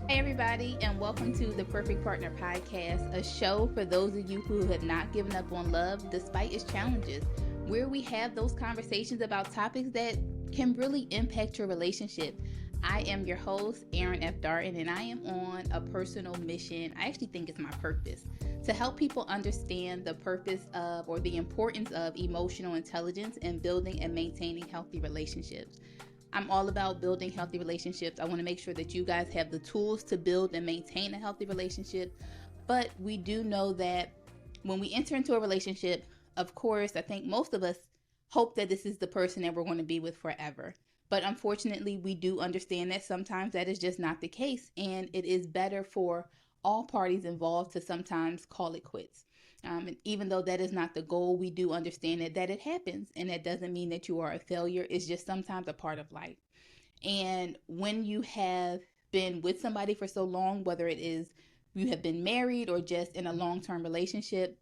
Hey, everybody, and welcome to the Perfect Partner Podcast, a show for those of you who have not given up on love despite its challenges, where we have those conversations about topics that can really impact your relationship. I am your host, Erin F. Darton, and I am on a personal mission. I actually think it's my purpose to help people understand the purpose of or the importance of emotional intelligence in building and maintaining healthy relationships. I'm all about building healthy relationships. I want to make sure that you guys have the tools to build and maintain a healthy relationship. But we do know that when we enter into a relationship, of course, I think most of us hope that this is the person that we're going to be with forever. But unfortunately, we do understand that sometimes that is just not the case. And it is better for all parties involved to sometimes call it quits. And even though that is not the goal, we do understand that it happens. And that doesn't mean that you are a failure. It's just sometimes a part of life. And when you have been with somebody for so long, whether it is you have been married or just in a long-term relationship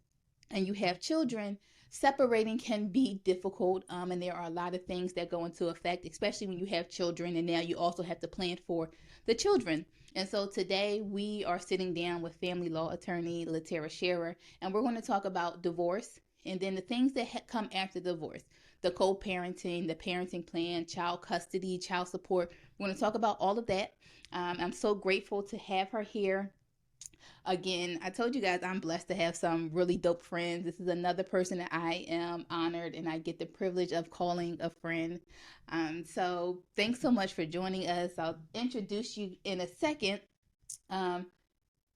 and you have children, separating can be difficult. And there are a lot of things that go into effect, especially when you have children. And now you also have to plan for the children. And so today we are sitting down with family law attorney LaTerria Sherer, and we're going to talk about divorce and then the things that come after divorce, the co-parenting, the parenting plan, child custody, child support. We're going to talk about all of that. I'm so grateful to have her here. Again, I told you guys I'm blessed to have some really dope friends. This is another person that I am honored and I get the privilege of calling a friend. So thanks so much for joining us. I'll introduce you in a second. Um,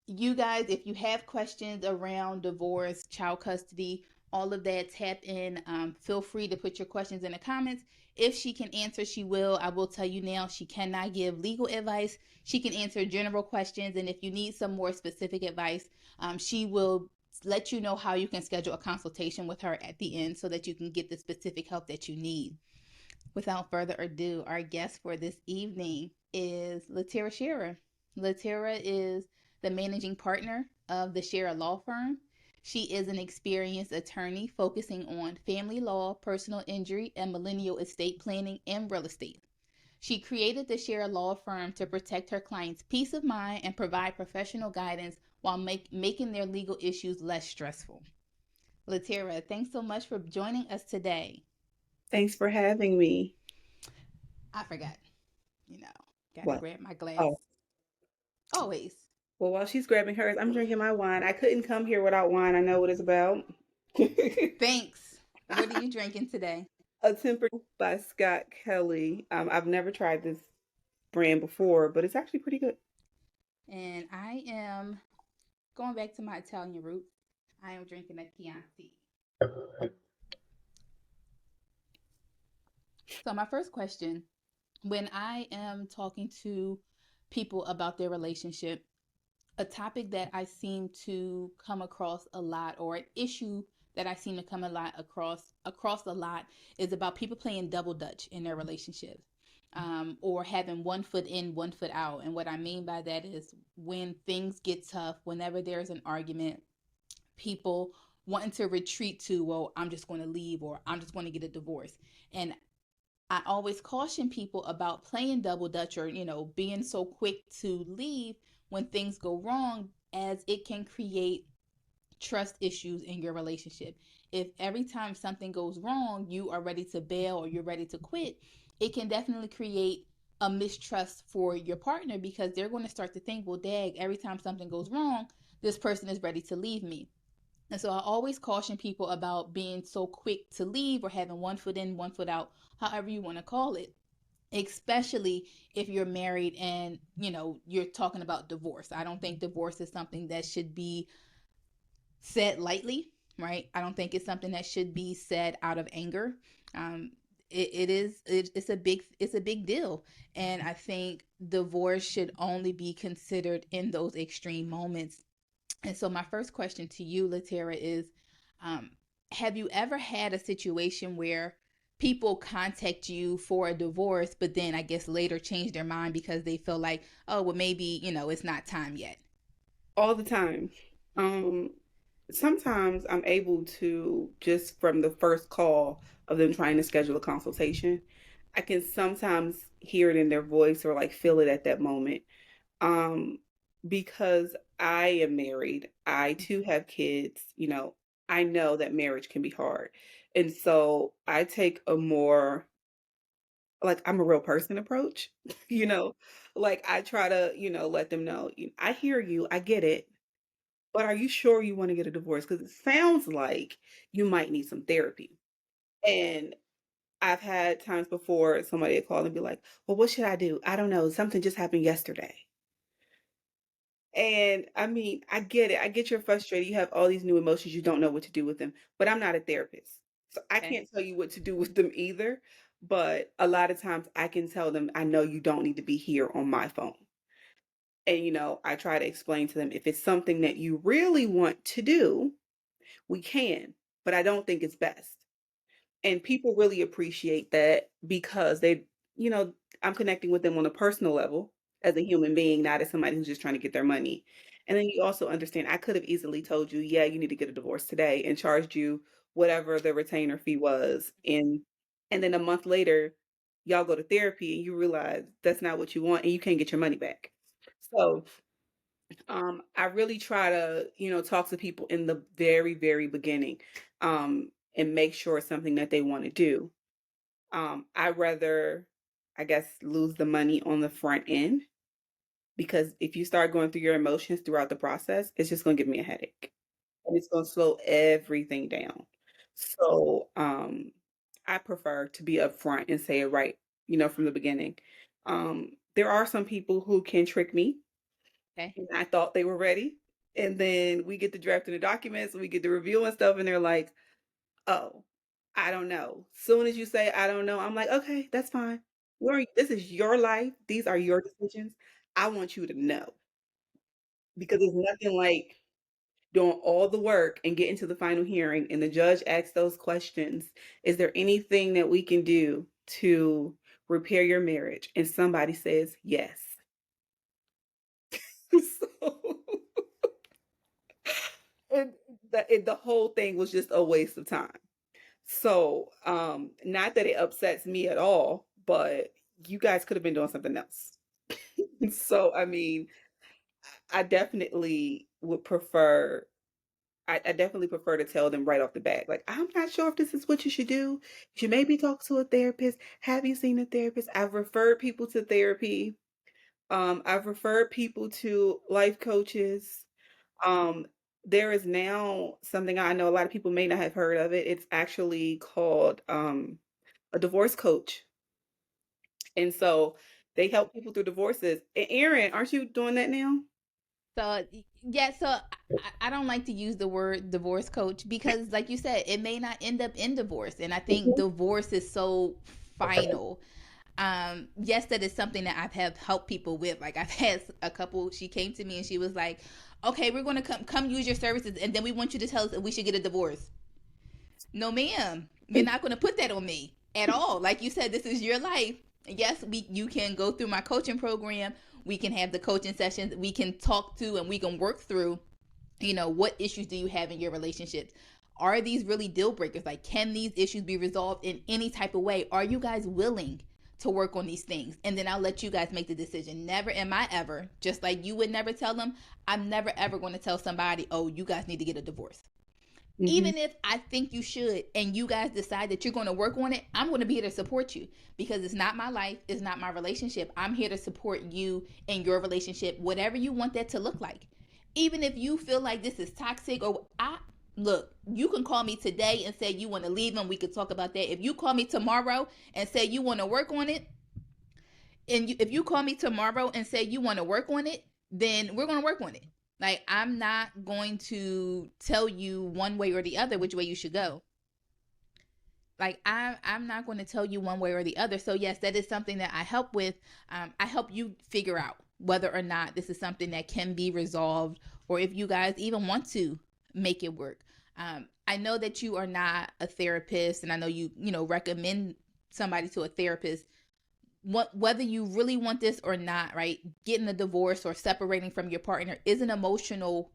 you guys, if you have questions around divorce, child custody, all of that, tap in. Feel free to put your questions in the comments. If she can answer, she will. I will tell you now, she cannot give legal advice. She can answer general questions. And if you need some more specific advice, she will let you know how you can schedule a consultation with her at the end so that you can get the specific help that you need. Without further ado, our guest for this evening is LaTerria Sherer. LaTerria is the managing partner of the Sherer Law Firm. She is an experienced attorney focusing on family law, personal injury, and millennial estate planning and real estate. She created the Sherer Law Firm to protect her clients' peace of mind and provide professional guidance while making their legal issues less stressful. LaTerria, thanks so much for joining us today. Thanks for having me. I forgot, you know, gotta What? grab my glass. Oh, Always. well, while she's grabbing hers, I'm drinking my wine. I couldn't come here without wine. I know what it's about. Thanks. What are you drinking today? A Tempered by Scott Kelly. I've never tried this brand before, but it's actually pretty good. And I am going back to my Italian roots. I am drinking a Chianti. So, my first question, when I am talking to people about their relationship, a topic that I seem to come across a lot, or an issue that I seem to come a lot across a lot, is about people playing double dutch in their relationship, or having one foot in, one foot out. And what I mean by that is when things get tough, whenever there's an argument, people wanting to retreat to, well, I'm just going to leave or I'm just going to get a divorce. And I always caution people about playing double dutch or, being so quick to leave when things go wrong, as it can create trust issues in your relationship. If every time something goes wrong, you are ready to bail or you're ready to quit, it can definitely create a mistrust for your partner because they're going to start to think, well, dag, every time something goes wrong, this person is ready to leave me. And so I always caution people about being so quick to leave or having one foot in, one foot out, however you want to call it, especially if you're married and, you're talking about divorce. I don't think divorce is something that should be said lightly, right? I don't think it's something that should be said out of anger. Um, it's a big deal, and I think divorce should only be considered in those extreme moments. And so my first question to you, LaTerria, is um, have you ever had a situation where people contact you for a divorce, but then I guess later change their mind because they feel like, oh, well, maybe, it's not time yet? All the time. Um, Sometimes I'm able to, just from the first call of them trying to schedule a consultation, I can sometimes hear it in their voice or like feel it at that moment. Um, because I am married, I too have kids, I know that marriage can be hard. And so I take a more like I'm a real person approach, you know, like I try to, let them know, I hear you, I get it, but are you sure you want to get a divorce? Because it sounds like you might need some therapy. And I've had times before somebody would call and be like, well, what should I do? I don't know. Something just happened yesterday. And I mean, I get it. I get you're frustrated. You have all these new emotions. You don't know what to do with them. But I'm not a therapist. So I Okay. can't tell you what to do with them either. But a lot of times I can tell them, I know you don't need to be here on my phone. And, I try to explain to them if it's something that you really want to do, we can. But I don't think it's best. And people really appreciate that because you know, I'm connecting with them on a personal level as a human being, not as somebody who's just trying to get their money. And then you also understand I could have easily told you, yeah, you need to get a divorce today and charged you whatever the retainer fee was. And then a month later, y'all go to therapy and you realize that's not what you want and you can't get your money back. So I really try to, talk to people in the very, very beginning, and make sure it's something that they want to do. I'd rather, I guess, lose the money on the front end because if you start going through your emotions throughout the process, it's just going to give me a headache and it's going to slow everything down. So, I prefer to be upfront and say it right, from the beginning. There are some people who can trick me Okay. and I thought they were ready. And then we get to drafting the documents and we get to reviewing stuff and they're like, oh, I don't know. Soon as you say I don't know, I'm like, okay, that's fine. This is your life. These are your decisions. I want you to know because there's nothing like doing all the work and getting to the final hearing and the judge asks those questions. Is there anything that we can do to repair your marriage? And somebody says yes. So, and the whole thing was just a waste of time. So, not that it upsets me at all, but you guys could have been doing something else. So, I mean, I definitely would prefer, I definitely prefer to tell them right off the bat, like, I'm not sure if this is what you should do. You should maybe talk to a therapist. Have you seen a therapist? I've referred people to therapy. I've referred people to life coaches. Um, there is now something I know a lot of people may not have heard of it. It's actually called a divorce coach. And so they help people through divorces. And Erin, aren't you doing that now? So yeah, so I don't like to use the word divorce coach because, like you said, it may not end up in divorce, and I think Mhm. divorce is so final. Yes, that is something that I've have helped people with. Like I've had a couple. She came to me and she was like, "Okay, we're going to come use your services, and then we want you to tell us if we should get a divorce." No, ma'am. You're not going to put that on me at all. Like you said, this is your life. Yes, you can go through my coaching program. We can have the coaching sessions. We can talk to and we can work through, what issues do you have in your relationships? Are these really deal breakers? Like, can these issues be resolved in any type of way? Are you guys willing to work on these things? And then I'll let you guys make the decision. Never am I ever, just like you would never tell them, I'm never ever going to tell somebody, oh, you guys need to get a divorce. Mhm. Even if I think you should and you guys decide that you're going to work on it, I'm going to be here to support you because it's not my life, it's not my relationship. I'm here to support you in your relationship, whatever you want that to look like. Even if you feel like this is toxic or I look, you can call me today and say you want to leave and we could talk about that. If you call me tomorrow and say you want to work on it, if you call me tomorrow and say you want to work on it, then we're going to work on it. Like I'm not going to tell you one way or the other which way you should go. Like I'm not going to tell you one way or the other. So yes, that is something that I help with. I help you figure out whether or not this is something that can be resolved, or if you guys even want to make it work. I know that you are not a therapist, and I know you recommend somebody to a therapist. Whether you really want this or not, right? Getting a divorce or separating from your partner is an emotional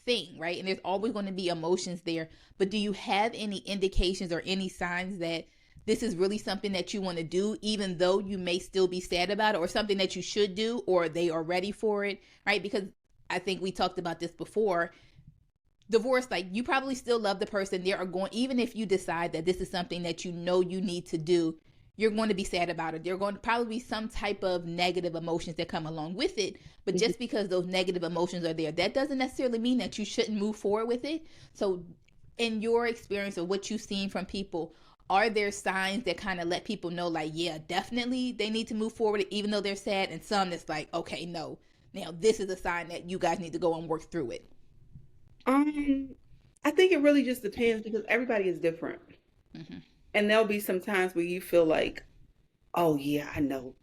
thing, right? And there's always going to be emotions there. But do you have any indications or any signs that this is really something that you want to do, even though you may still be sad about it, or something that you should do, or they are ready for it, right? Because I think we talked about this before. Divorce, like, you probably still love the person. There are going, even if you decide that this is something that you know you need to do, you're going to be sad about it. There are going to probably be some type of negative emotions that come along with it. But Mhm. just because those negative emotions are there, that doesn't necessarily mean that you shouldn't move forward with it. So, in your experience or what you've seen from people, are there signs that kind of let people know, like, yeah, definitely they need to move forward, even though they're sad, and some that's like, okay, no, now this is a sign that you guys need to go and work through it? Um, I think it really just depends because everybody is different. Mm-hmm. And there'll be some times where you feel like, oh yeah, I know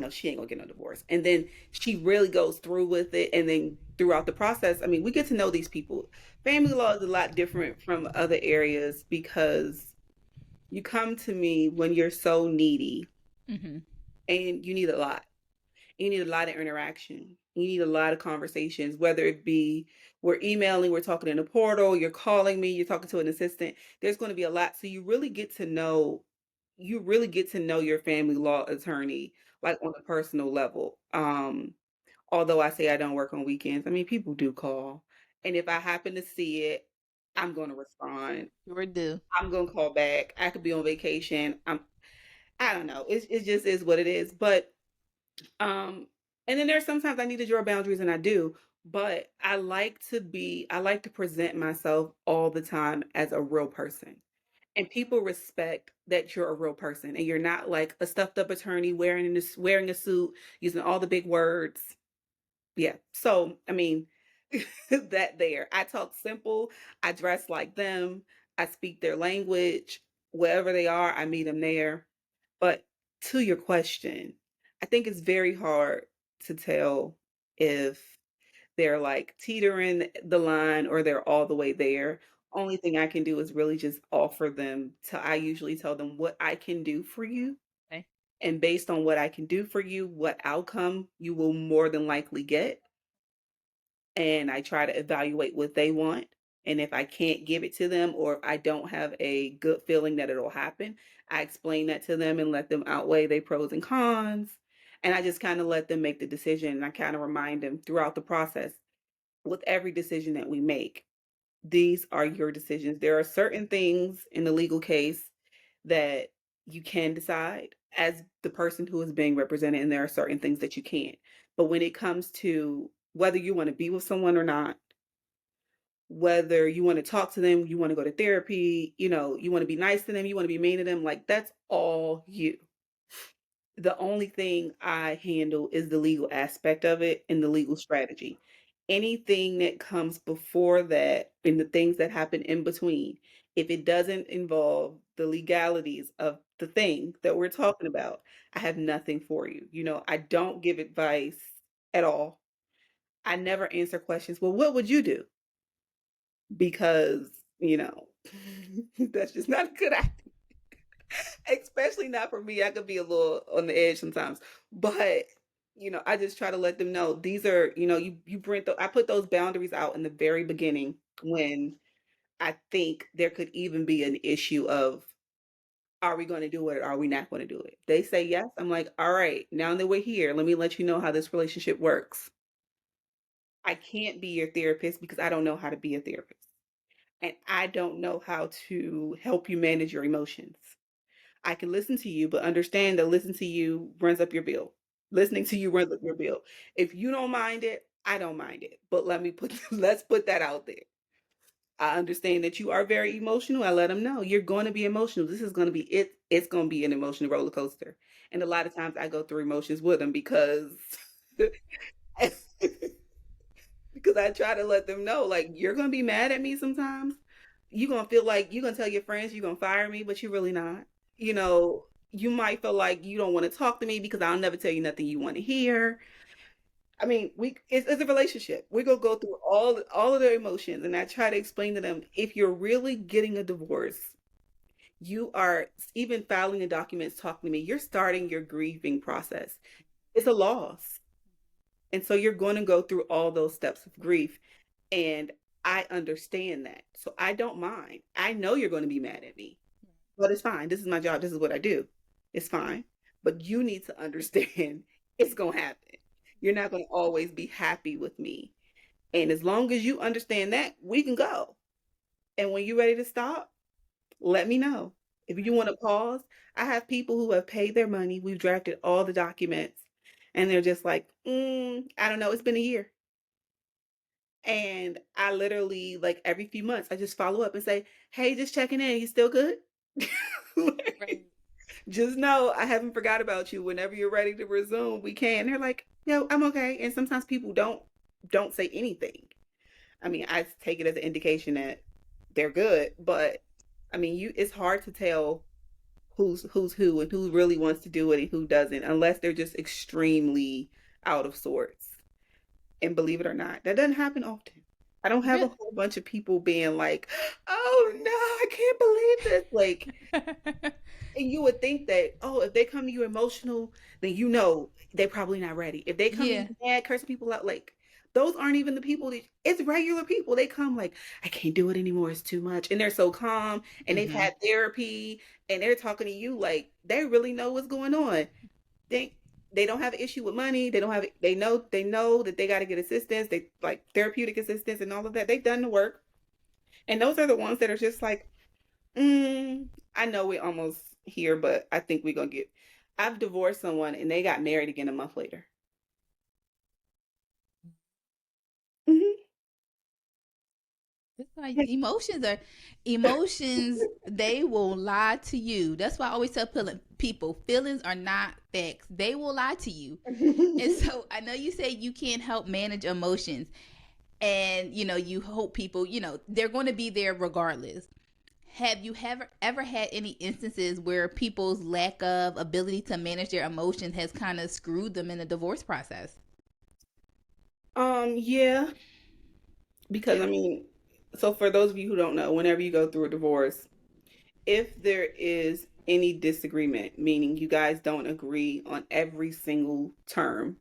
she ain't gonna get no divorce. And then she really goes through with it. And then throughout the process, I mean, we get to know these people. Family law is a lot different from other areas because you come to me when you're so needy Mm-hmm. and you need a lot. You need a lot of interaction. You need a lot of conversations, whether it be we're emailing, we're talking in a portal, you're calling me, you're talking to an assistant. There's going to be a lot. So you really get to know your family law attorney like on a personal level. Although I say I don't work on weekends, I mean people do call. And if I happen to see it, I'm going to respond. Sure do. I'm going to call back. I could be on vacation. I don't know. It just is what it is. But um, and then there's sometimes I need to draw boundaries and I do, but I like to present myself all the time as a real person. And people respect that you're a real person and you're not like a stuffed up attorney wearing a suit, using all the big words. Yeah. So, I mean, that there. I talk simple, I dress like them, I speak their language. Wherever they are, I meet them there. But to your question, I think it's very hard to tell if they're like teetering the line or they're all the way there. Only thing I can do is really just offer them to, I usually tell them what I can do for you. Okay. And based on what I can do for you, what outcome you will more than likely get. And I try to evaluate what they want. And if I can't give it to them or if I don't have a good feeling that it'll happen, I explain that to them and let them outweigh their pros and cons. And I just kind of let them make the decision. And I kind of remind them throughout the process with every decision that we make, these are your decisions. There are certain things in the legal case that you can decide as the person who is being represented, and there are certain things that you can't. But when it comes to whether you want to be with someone or not, whether you want to talk to them, you want to go to therapy, you want to be nice to them, you want to be mean to them, like that's all you. The only thing I handle is the legal aspect of it and the legal strategy. Anything that comes before that and the things that happen in between, if it doesn't involve the legalities of the thing that we're talking about, I have nothing for you. I don't give advice at all. I never answer questions. Well, what would you do? Because, you know, that's just not a good idea. Especially not for me. I could be a little on the edge sometimes. But, I just try to let them know these are, I put those boundaries out in the very beginning when I think there could even be an issue of are we going to do it or are we not going to do it? They say yes. I'm like, all right, now that we're here, let me let you know how this relationship works. I can't be your therapist because I don't know how to be a therapist. And I don't know how to help you manage your emotions. I can listen to you, but understand that listen to you runs up your bill. Listening to you runs up your bill. If you don't mind it, I don't mind it. But let's put that out there. I understand that you are very emotional. I let them know you're going to be emotional. This is going to be it. It's going to be an emotional roller coaster. And a lot of times I go through emotions with them because because I try to let them know like you're going to be mad at me sometimes. You're going to feel like you're going to tell your friends you're going to fire me, but you're really not. You might feel like you don't want to talk to me because I'll never tell you nothing you want to hear. I mean, it's a relationship. We're gonna go through all of their emotions, and I try to explain to them if you're really getting a divorce, you are even filing the documents, talking to me. You're starting your grieving process. It's a loss, and so you're going to go through all those steps of grief, and I understand that, so I don't mind. I know you're going to be mad at me. But it's fine. This is my job. This is what I do. It's fine. But you need to understand it's going to happen. You're not going to always be happy with me. And as long as you understand that, we can go. And when you're ready to stop, let me know. If you want to pause, I have people who have paid their money. We've drafted all the documents, and they're just like, I don't know. It's been a year. And I literally, like every few months, I just follow up and say, hey, just checking in. You still good? Right. Just know I haven't forgot about you. Whenever you're ready to resume, we can. They're like, no, I'm okay. And sometimes people don't say anything. I mean, I take it as an indication that they're good, but I mean, it's hard to tell who's who and who really wants to do it and who doesn't, unless they're just extremely out of sorts. And believe it or not, that doesn't happen often. I don't have a Really? whole bunch of people being like, "Oh no, I can't believe this!" Like, and you would think that, oh, if they come to you emotional, then you know they're probably not ready. If they come to Yeah. you mad, cursing people out, like those aren't even the people that it's regular people. They come like, I can't do it anymore, it's too much. And they're so calm and they've Hmm. had therapy and they're talking to you like they really know what's going on. They don't have an issue with money. They know that they gotta get assistance, they like therapeutic assistance and all of that. They've done the work. And those are the ones that are just like, I know we're almost here, but I think we're gonna get. I've divorced someone and they got married again a month later. Hmm. It's like emotions, they will lie to you. That's why I always tell people feelings are not facts. They will lie to you. And so I know you say you can't help manage emotions, and you hope people, they're going to be there regardless. Have you ever had any instances where people's lack of ability to manage their emotions has kind of screwed them in the divorce process? Yeah, because I mean, so for those of you who don't know, whenever you go through a divorce, if there is any disagreement, meaning you guys don't agree on every single term,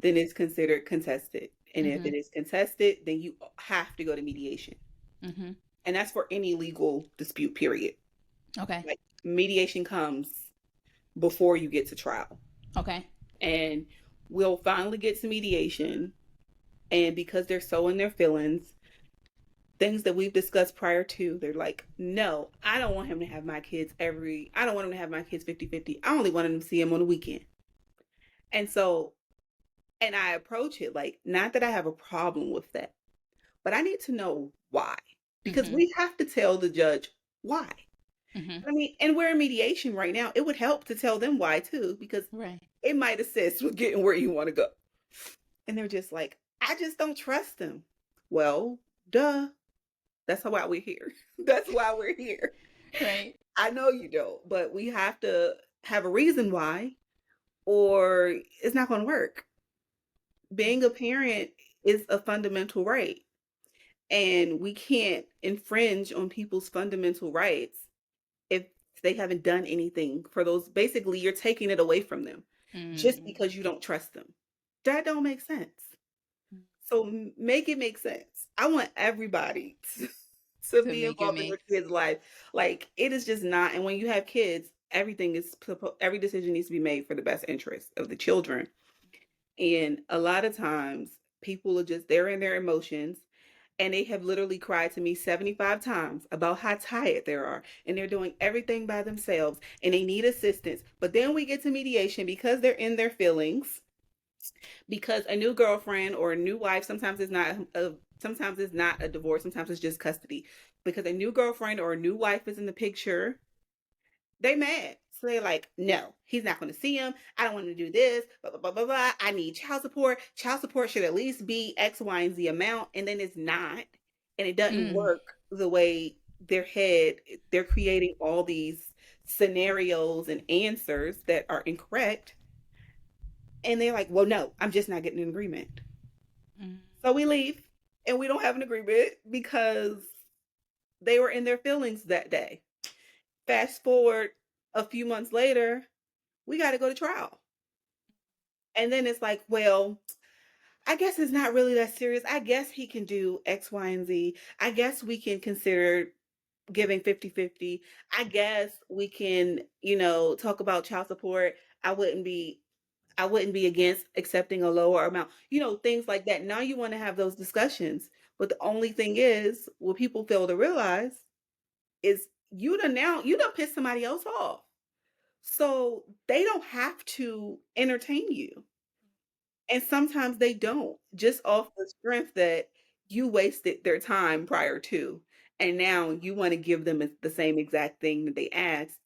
then it's considered contested. And if Mm-hmm. it is contested, then you have to go to mediation. Mm-hmm. And that's for any legal dispute, period. Okay. Like mediation comes before you get to trial. Okay. And we'll finally get to mediation. And because they're so in their feelings, things that we've discussed prior to, they're like, no, I don't want him to have my kids I don't want him to have my kids 50-50. I only want him to see him on the weekend. And so, and I approach it like, not that I have a problem with that, but I need to know why. Because Mm-hmm. we have to tell the judge why. Mm-hmm. I mean, and we're in mediation right now. It would help to tell them why too, because Right. it might assist with getting where you want to go. And they're just like, I just don't trust them. Well, duh. That's why we're here. That's why we're here. Right. I know you don't, but we have to have a reason why, or it's not going to work. Being a parent is a fundamental right, and we can't infringe on people's fundamental rights if they haven't done anything for those. Basically, you're taking it away from them just Mm. because you don't trust them. That don't make sense. So make it make sense. I want everybody to To be make it involved in make. their kids' life. Like it is just not. And when you have kids, every decision needs to be made for the best interest of the children. And a lot of times, people are just they're in their emotions. And they have literally cried to me 75 times about how tired they are. And they're doing everything by themselves and they need assistance. But then we get to mediation because they're in their feelings, because a new girlfriend or a new wife, sometimes it's not a divorce, sometimes it's just custody. Because a new girlfriend or a new wife is in the picture, they mad. So they're like, no, he's not going to see him. I don't want him to do this. Blah, blah, blah, blah, blah. I need child support. Child support should at least be X, Y, and Z amount. And then it's not. And it doesn't Mm. work the way they're creating all these scenarios and answers that are incorrect. And they're like, well, no, I'm just not getting an agreement. Mm. So we leave and we don't have an agreement because they were in their feelings that day. Fast forward a few months later, we got to go to trial. And then it's like, well, I guess it's not really that serious. I guess he can do X, Y, and Z. I guess we can consider giving 50-50. I guess we can, talk about child support. I wouldn't be I wouldn't be against accepting a lower amount, things like that. Now you want to have those discussions. But the only thing is, what people fail to realize is you done pissed somebody else off. So they don't have to entertain you. And sometimes they don't, just off the strength that you wasted their time prior to. And now you want to give them the same exact thing that they asked.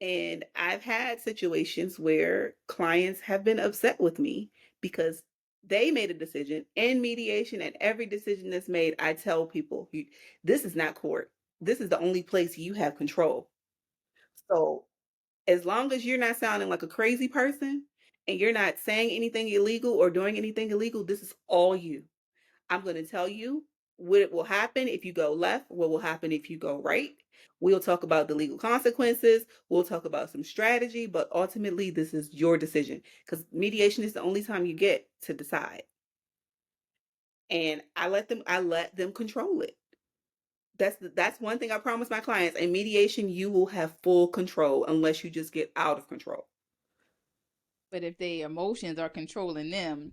And I've had situations where clients have been upset with me because they made a decision in mediation, and every decision that's made, I tell people, this is not court. This is the only place you have control. So as long as you're not sounding like a crazy person and you're not saying anything illegal or doing anything illegal, this is all you. I'm going to tell you what will happen if you go left, what will happen if you go right. We'll talk about the legal consequences. We'll talk about some strategy, but ultimately, this is your decision because mediation is the only time you get to decide. And I let them control it. That's one thing I promise my clients. In mediation, you will have full control unless you just get out of control. But if their emotions are controlling them,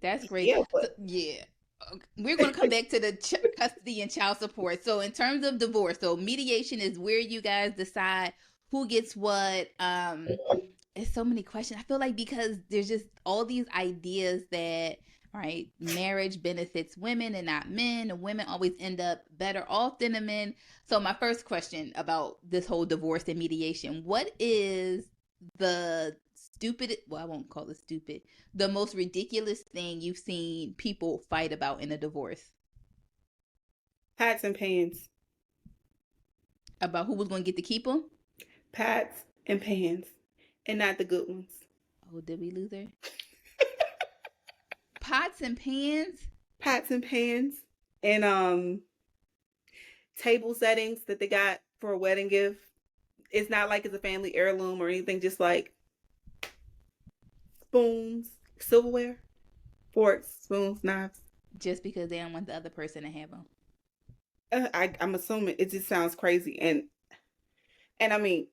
that's great. Yeah, So, but yeah. Okay. We're going to come back to the custody and child support. So, in terms of divorce, so mediation is where you guys decide who gets what. It's so many questions. I feel like because there's just all these ideas that, right, marriage benefits women and not men, and women always end up better off than the men. So, my first question about this whole divorce and mediation: what is the stupid, well, I won't call it stupid, the most ridiculous thing you've seen people fight about in a divorce? pots and pans, About who was going to get to keep them? pots and pans, and not the good ones. Oh, did we lose her? Pots and pans? Pots and pans, and table settings that they got for a wedding gift. It's not like it's a family heirloom or anything. Just like spoons, silverware, forks, spoons, knives. Just because they don't want the other person to have them. I'm assuming it just sounds crazy, and I mean,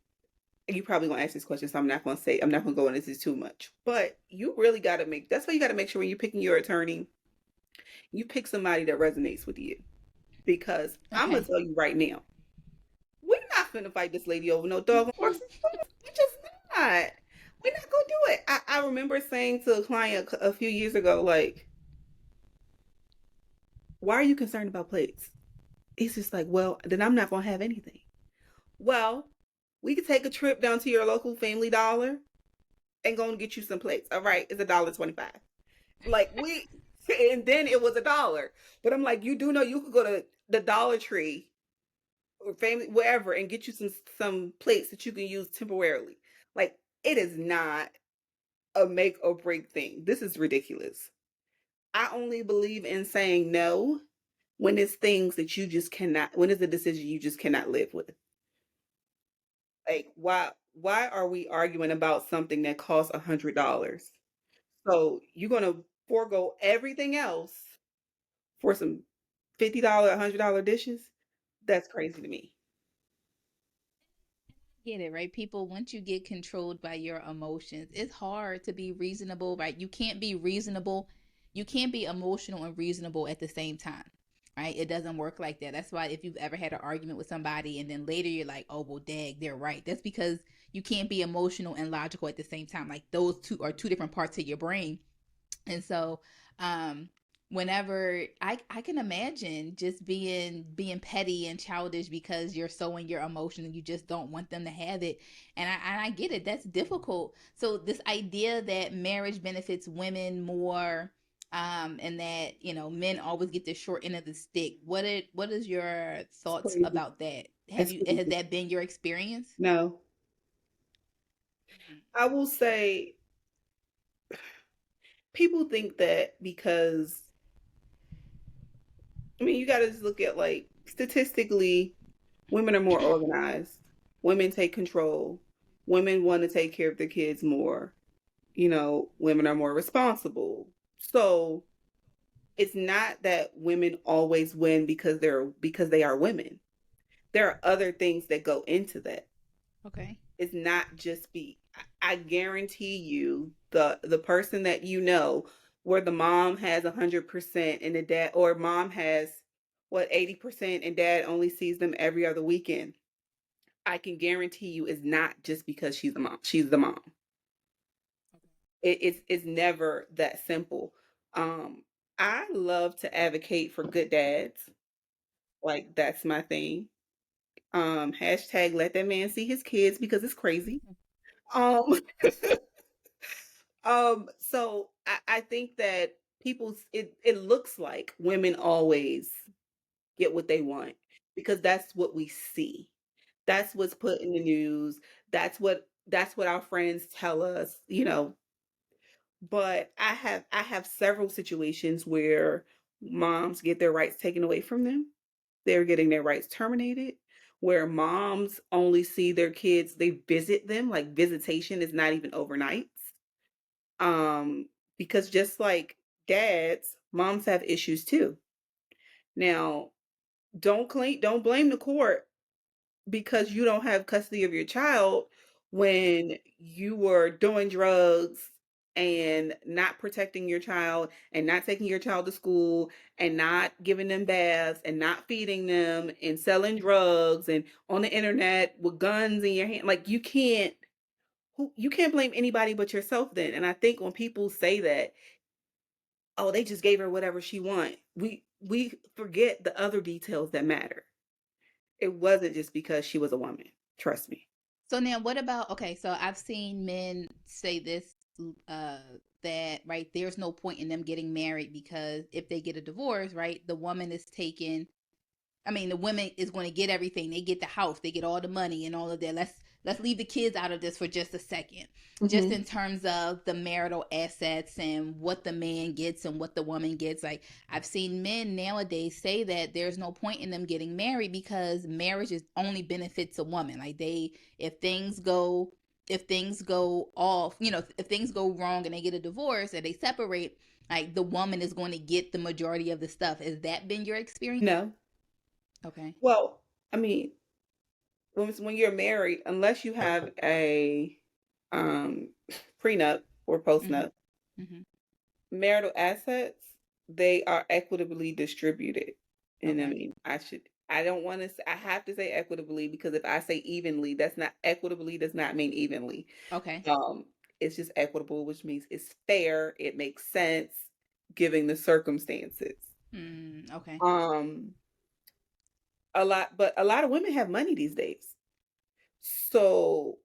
you probably gonna ask this question, so I'm not gonna go into this too much. But you really got to make that's why you got to make sure when you're picking your attorney, you pick somebody that resonates with you. Because I'm gonna Okay. tell you right now, we're not gonna fight this lady over no dog horses. We just not. We're not gonna do it. I remember saying to a client a few years ago, like, why are you concerned about plates? It's just like, well, then I'm not gonna have anything. Well, we could take a trip down to your local Family Dollar and go and get you some plates. All right, it's $1.25. Like we, and then it was $1. But I'm like, you do know you could go to the Dollar Tree or Family wherever and get you some plates that you can use temporarily. Like it is not a make or break thing. This is ridiculous. I only believe in saying no when it's things that you just cannot, when it's a decision you just cannot live with. Like why are we arguing about something that costs $100? So you're gonna forego everything else for some $50, $100 dishes? That's crazy to me. Get it, right? People, once you get controlled by your emotions, it's hard to be reasonable, right? You can't be reasonable, you can't be emotional and reasonable at the same time, right? It doesn't work like that. That's why if you've ever had an argument with somebody and then later you're like, oh, well, dag, they're right. That's because you can't be emotional and logical at the same time. Like those two are two different parts of your brain. And so, um, whenever I can imagine just being petty and childish because you're sowing your emotion and you just don't want them to have it. And I get it. That's difficult. So this idea that marriage benefits women more, and that, men always get the short end of the stick. What is your It's thoughts crazy. about that? It's Has crazy. that been your experience? No. Mhm. I will say people think that because I mean you gotta just look at like statistically women are more organized. Women take control. Women want to take care of their kids more. Women are more responsible. So it's not that women always win because they are women. there are other things that go into that. Okay. It's not just be I guarantee you the person that you know where the mom has 100% and the dad or mom has what 80% and dad only sees them every other weekend. I can guarantee you is not just because she's the mom. She's the mom. It's never that simple. Um, I love to advocate for good dads. Like that's my thing. Hashtag let that man see his kids because it's crazy. Um, so I think that it looks like women always get what they want because that's what we see. That's what's put in the news. That's what our friends tell us, but I have several situations where moms get their rights taken away from them. They're getting their rights terminated. Where moms only see their kids, they visit them, like visitation is not even overnight. Um, because just like dads, moms have issues too. Now, don't blame the court because you don't have custody of your child when you were doing drugs and not protecting your child and not taking your child to school and not giving them baths and not feeding them and selling drugs and on the internet with guns in your hand. Like you can't blame anybody but yourself then. And I think when people say that, oh, they just gave her whatever she want. We forget the other details that matter. It wasn't just because she was a woman. Trust me. So now what about, okay, so I've seen men say this, uh that, right, there's no point in them getting married because if they get a divorce, right, the woman is taken, I mean, the women is going to get everything. They get the house, they get all the money and all of that. Let's leave the kids out of this for just a second. Just Hmm. in terms of the marital assets and what the man gets and what the woman gets. Like I've seen men nowadays say that there's no point in them getting married because marriage is only benefits a woman. Like if things go off, if things go wrong and they get a divorce or they separate, like the woman is going to get the majority of the stuff. Has that been your experience? No. Okay. Well, I mean, when you're married, unless you have a um, prenup or Mhm. postnup, Mhm. marital assets they are equitably distributed. And I Okay. mean, I don't want to. I have to say equitably because if I say evenly, that's not equitably. Does not mean evenly. Okay. Um, it's just equitable, which means it's fair. It makes sense, given the circumstances. Okay. Um, but a lot of women have money these days. So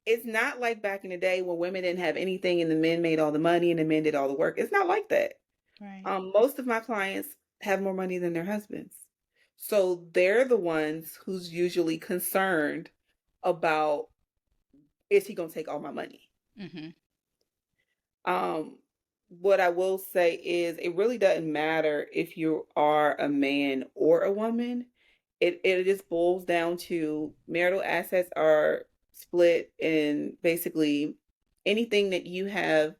it's not like back in the day when women didn't have anything and the men made all the money and the men did all the work. It's not like that. Right. Most of my clients have more money than their husbands. So they're the ones who's usually concerned about is he going to take all my money? Mhm. Um, what I will say is it really doesn't matter if you are a man or a woman. It just boils down to marital assets are split in basically anything that you have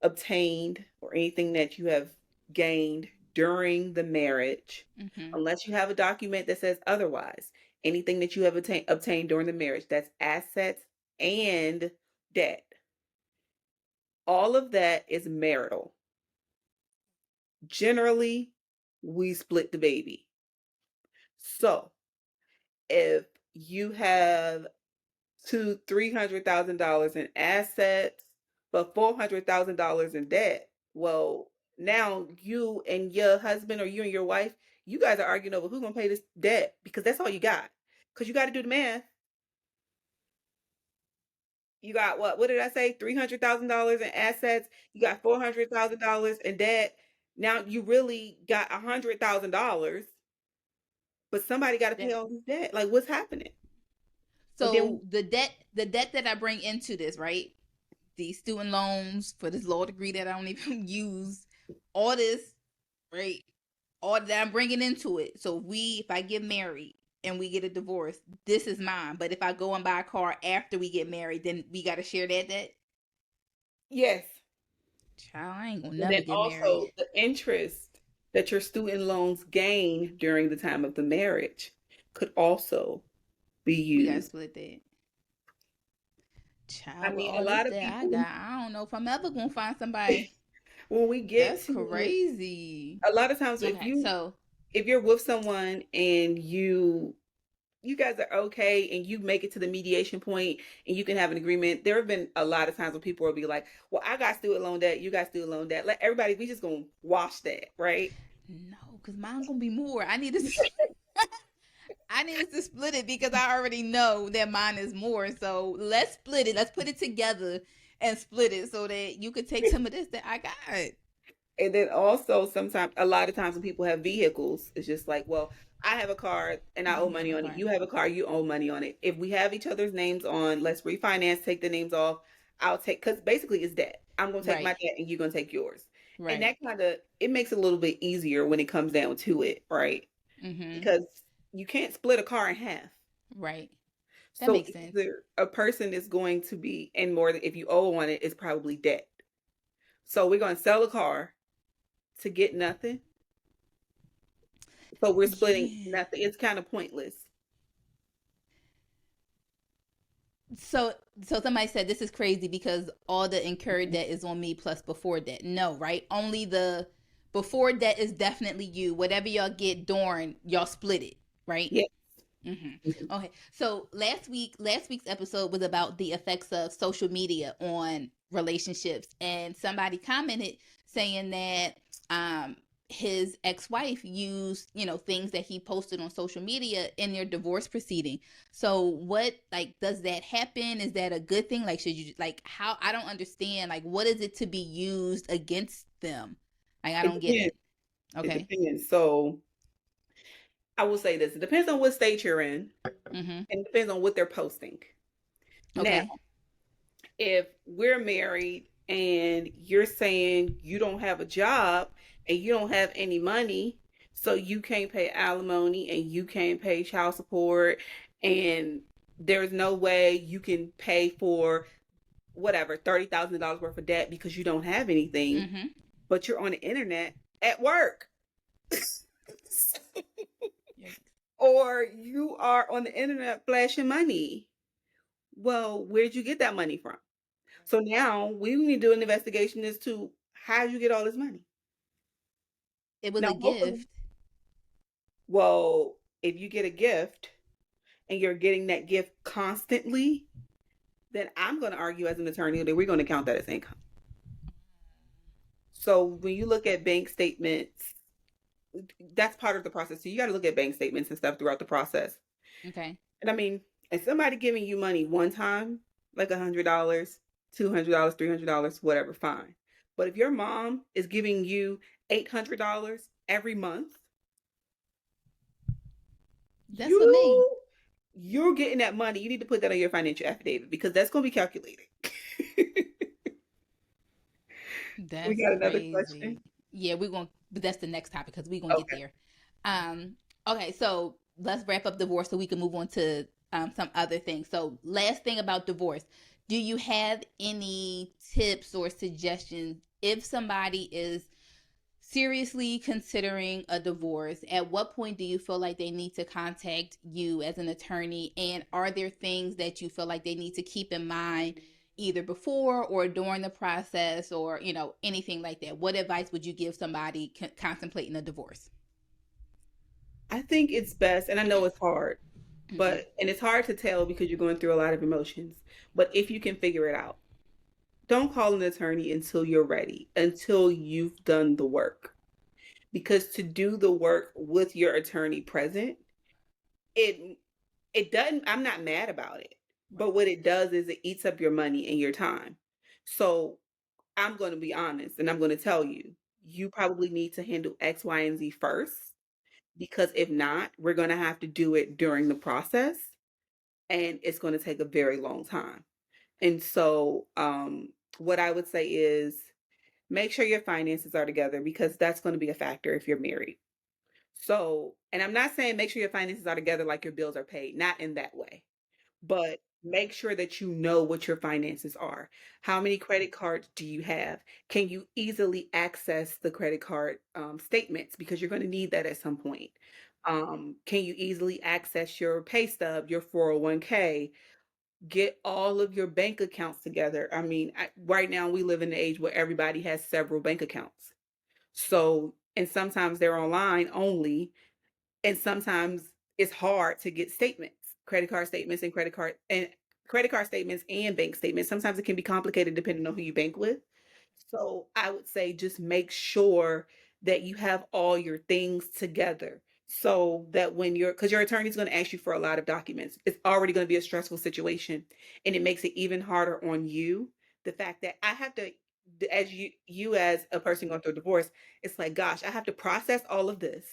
obtained or anything that you have gained during the marriage, Mhm. unless you have a document that says otherwise. Anything that you have obtained during the marriage, that's assets and debt. All of that is marital. Generally, we split the baby. So if you have $300,000 in assets, but $400,000 in debt, well, now you and your husband or you and your wife, you guys are arguing over who's gonna pay this debt because that's all you got. Because you got to do the math. You got what? What did I say? $300,000 in assets. You got $400,000 in debt. Now you really got $100,000, but somebody got to pay That, all this debt. Like what's happening? And so then the debt that I bring into this, right? These student loans for this law degree that I don't even use, all this, right? All that I'm bringing into it. So if I get married and we get a divorce, this is mine. But if I go and buy a car after we get married, then we got to share that debt. yes, Child, I ain't gonna and never then get married. also the interest that your student loans gain during the time of the marriage. could also be We gotta used. split that. I Child, with mean, a all this lot of that I people, got, I don't know if I'm ever gonna find somebody. when we get That's to crazy. a lot of times, Okay, so if you're with someone and you guys are okay and you make it to the mediation point and you can have an agreement. There have been a lot of times when people will be like, well, I got student loan debt, you got student loan debt. Let everybody, we just gonna wash that, right? no, because mine gonna be more. I need to I need us to split it because I already know that mine is more. So let's split it. Let's put it together and split it so that you could take some of this that I got. And then also sometimes, a lot of times when people have vehicles, it's just like, well, I have a car and I owe You have money a on it. car. You have a car, you owe money on it. If we have each other's names on, let's refinance, take the names off. I'll take, because basically it's debt. I'm gonna take my Right. debt and you're gonna take yours. And Right. that kind of, it makes it a little bit easier when it comes down to it, right? Mm-hmm. Because you can't split a car in half. Right. That So makes sense. either a person is going to be, and more than if you owe on it, it's probably debt. So we're going to sell a car to get nothing. So we're splitting Yeah. nothing. It's kind of pointless. So so somebody said this is crazy because all the incurred debt is on me plus before debt. No, right? Only the before debt is definitely you. Whatever y'all get during, y'all split it, right? Yeah. Okay. So last week's episode was about the effects of social media on relationships, and somebody commented saying that his ex-wife used things that he posted on social media in their divorce proceeding. So what, like, does that happen? Is that a good thing? Like, should you, like, how, I don't understand, like, what is it to be used against them? Like, I It don't get depends. it. It Okay. depends. So I will say this. It depends on what state you're in Mm-hmm. and it depends on what they're posting. Now, Okay. if we're married and you're saying you don't have a job and you don't have any money, so you can't pay alimony and you can't pay child support, and there's no way you can pay for whatever $30,000 worth of debt because you don't have anything, Mm-hmm. but you're on the internet at work. Or you are on the internet flashing money. Well, where'd you get that money from? So now we need to do an investigation as to how you get all this money. It was Now, a hopefully, gift. well, if you get a gift and you're getting that gift constantly, then I'm going to argue as an attorney that we're going to count that as income. So when you look at bank statements, that's part of the process. So you got to look at bank statements and stuff throughout the process. Okay. And I mean, if somebody giving you money one time, like $100, $200, $300, whatever, fine. But if your mom is giving you $800 every month, That's for me. you're getting that money. You need to put that on your financial affidavit because that's going to be calculated. We That's got another question. crazy. Yeah, we're going, but that's the next topic because we're gonna get Okay. there. Okay, so let's wrap up divorce so we can move on to some other things. So last thing about divorce. Do you have any tips or suggestions if somebody is seriously considering a divorce? At what point do you feel like they need to contact you as an attorney? And are there things that you feel like they need to keep in mind either before or during the process, or anything like that? What advice would you give somebody contemplating a divorce? I think it's best, and I know it's hard, Mm-hmm. and it's hard to tell because you're going through a lot of emotions. But if you can figure it out, don't call an attorney until you're ready, until you've done the work. Because to do the work with your attorney present, it it doesn't, I'm not mad about it. Right. But what it does is it eats up your money and your time. So I'm going to be honest and I'm going to tell you, you probably need to handle X, Y, and Z first. Because if not, we're going to have to do it during the process and it's going to take a very long time. And so, what I would say is make sure your finances are together because that's going to be a factor if you're married. So, and I'm not saying make sure your finances are together like your bills are paid, not in that way, but make sure that you know what your finances are. How many credit cards do you have? Can you easily access the credit card statements because you're going to need that at some point? Can you easily access your pay stub, your 401k? Get all of your bank accounts together. I mean, right now we live in an age where everybody has several bank accounts. So, and sometimes they're online only, and sometimes it's hard to get statements, credit card statements and credit card statements and bank statements. Sometimes it can be complicated depending on who you bank with. So I would say just make sure that you have all your things together so that when because your attorney's going to ask you for a lot of documents, it's already going to be a stressful situation. And it makes it even harder on you. The fact that I have to, as you as a person going through a divorce, it's like, gosh, I have to process all of this.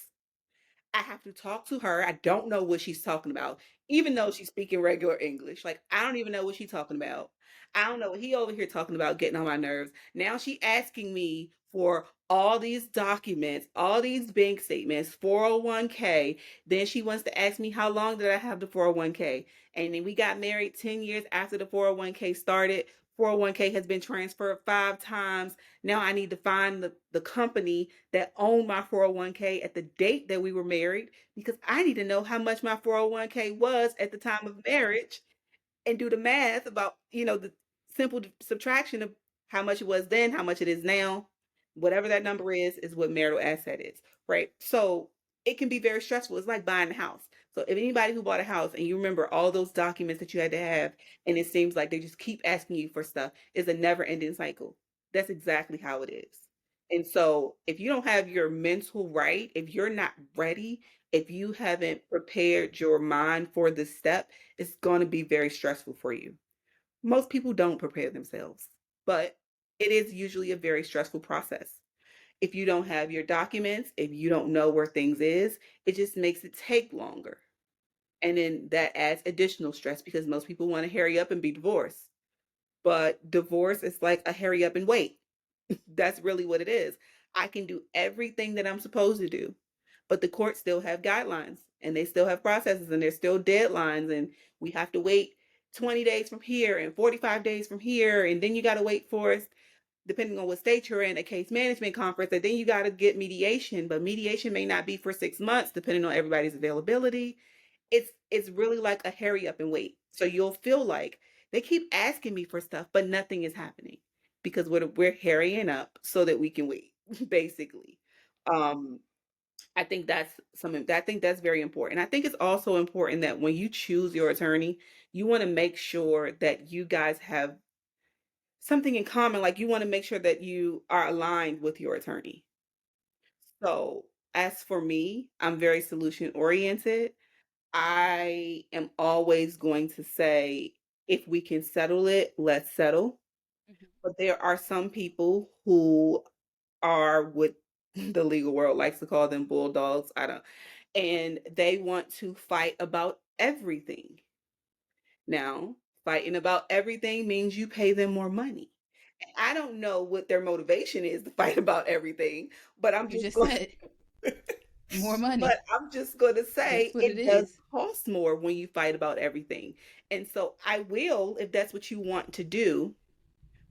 I have to talk to her. I don't know what she's talking about, even though she's speaking regular English. Like, I don't even know what she's talking about. I don't know what he over here talking about, getting on my nerves. Now she asking me for all these documents, all these bank statements, 401k. Then she wants to ask me how long did I have the 401k. And then we got married 10 years after the 401k started. 401k has been transferred 5 times. Now I need to find the company that owned my 401k at the date that we were married because I need to know how much my 401k was at the time of marriage and do the math about, the simple subtraction of how much it was then, how much it is now. Whatever that number is what marital asset is, right? So it can be very stressful. It's like buying a house. So if anybody who bought a house and you remember all those documents that you had to have, and it seems like they just keep asking you for stuff, is a never ending cycle. That's exactly how it is. And so if you don't have your mental right, if you're not ready, if you haven't prepared your mind for this step, it's going to be very stressful for you. Most people don't prepare themselves, but it is usually a very stressful process. If you don't have your documents, if you don't know where things is, it just makes it take longer. And then that adds additional stress because most people want to hurry up and be divorced. But divorce is like a hurry up and wait. That's really what it is. I can do everything that I'm supposed to do, but the courts still have guidelines and they still have processes and there's still deadlines and we have to wait 20 days from here and 45 days from here and then you got to wait for, depending on what state you're in, a case management conference, and then you got to get mediation, but mediation may not be for 6 months depending on everybody's availability. It's really like a hurry up and wait. So you'll feel like they keep asking me for stuff, but nothing is happening because we're hurrying up so that we can wait, basically. Um, I think that's something that I think that's very important. I think it's also important that when you choose your attorney, you want to make sure that you guys have something in common. Like you want to make sure that you are aligned with your attorney. So as for me, I'm very solution oriented. I am always going to say, if we can settle it, let's settle. Mhm. But there are some people who are what the legal world likes to call them bulldogs. I don't, and they want to fight about everything. Now, fighting about everything means you pay them more money. I don't know what their motivation is to fight about everything, but I'm You just just going said more but money. I'm just going to That's say what it it does is. cost more when you fight about everything. And so I will, if that's what you want to do,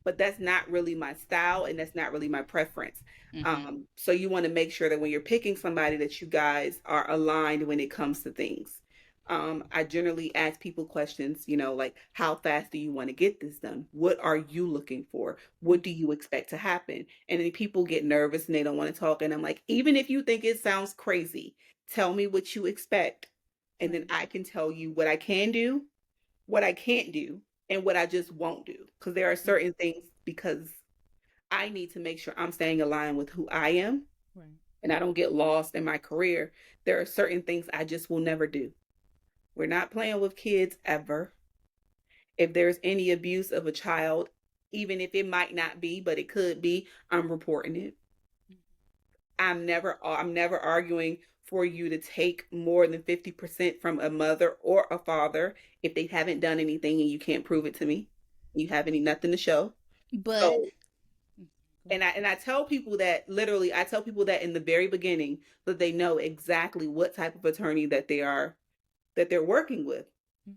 but that's not really my style and that's not really my preference. Mm-hmm. So you want to make sure that when you're picking somebody that you guys are aligned when it comes to things. I generally ask people questions, like how fast do you want to get this done? What are you looking for? What do you expect to happen? And then people get nervous and they don't want to talk. And I'm like, even if you think it sounds crazy, tell me what you expect. And then Right. I can tell you what I can do, what I can't do, and what I just won't do. Because there are certain things because I need to make sure I'm staying aligned with who I am Right. and I don't get lost in my career. There are certain things I just will never do. We're not playing with kids ever. If there's any abuse of a child, even if it might not be, but it could be, I'm reporting it. I'm never arguing for you to take more than 50% from a mother or a father if they haven't done anything and you can't prove it to me. You have nothing to show. But So go and ahead. I tell people that, literally, I tell people that in the very beginning so that they know exactly what type of attorney that they're working with.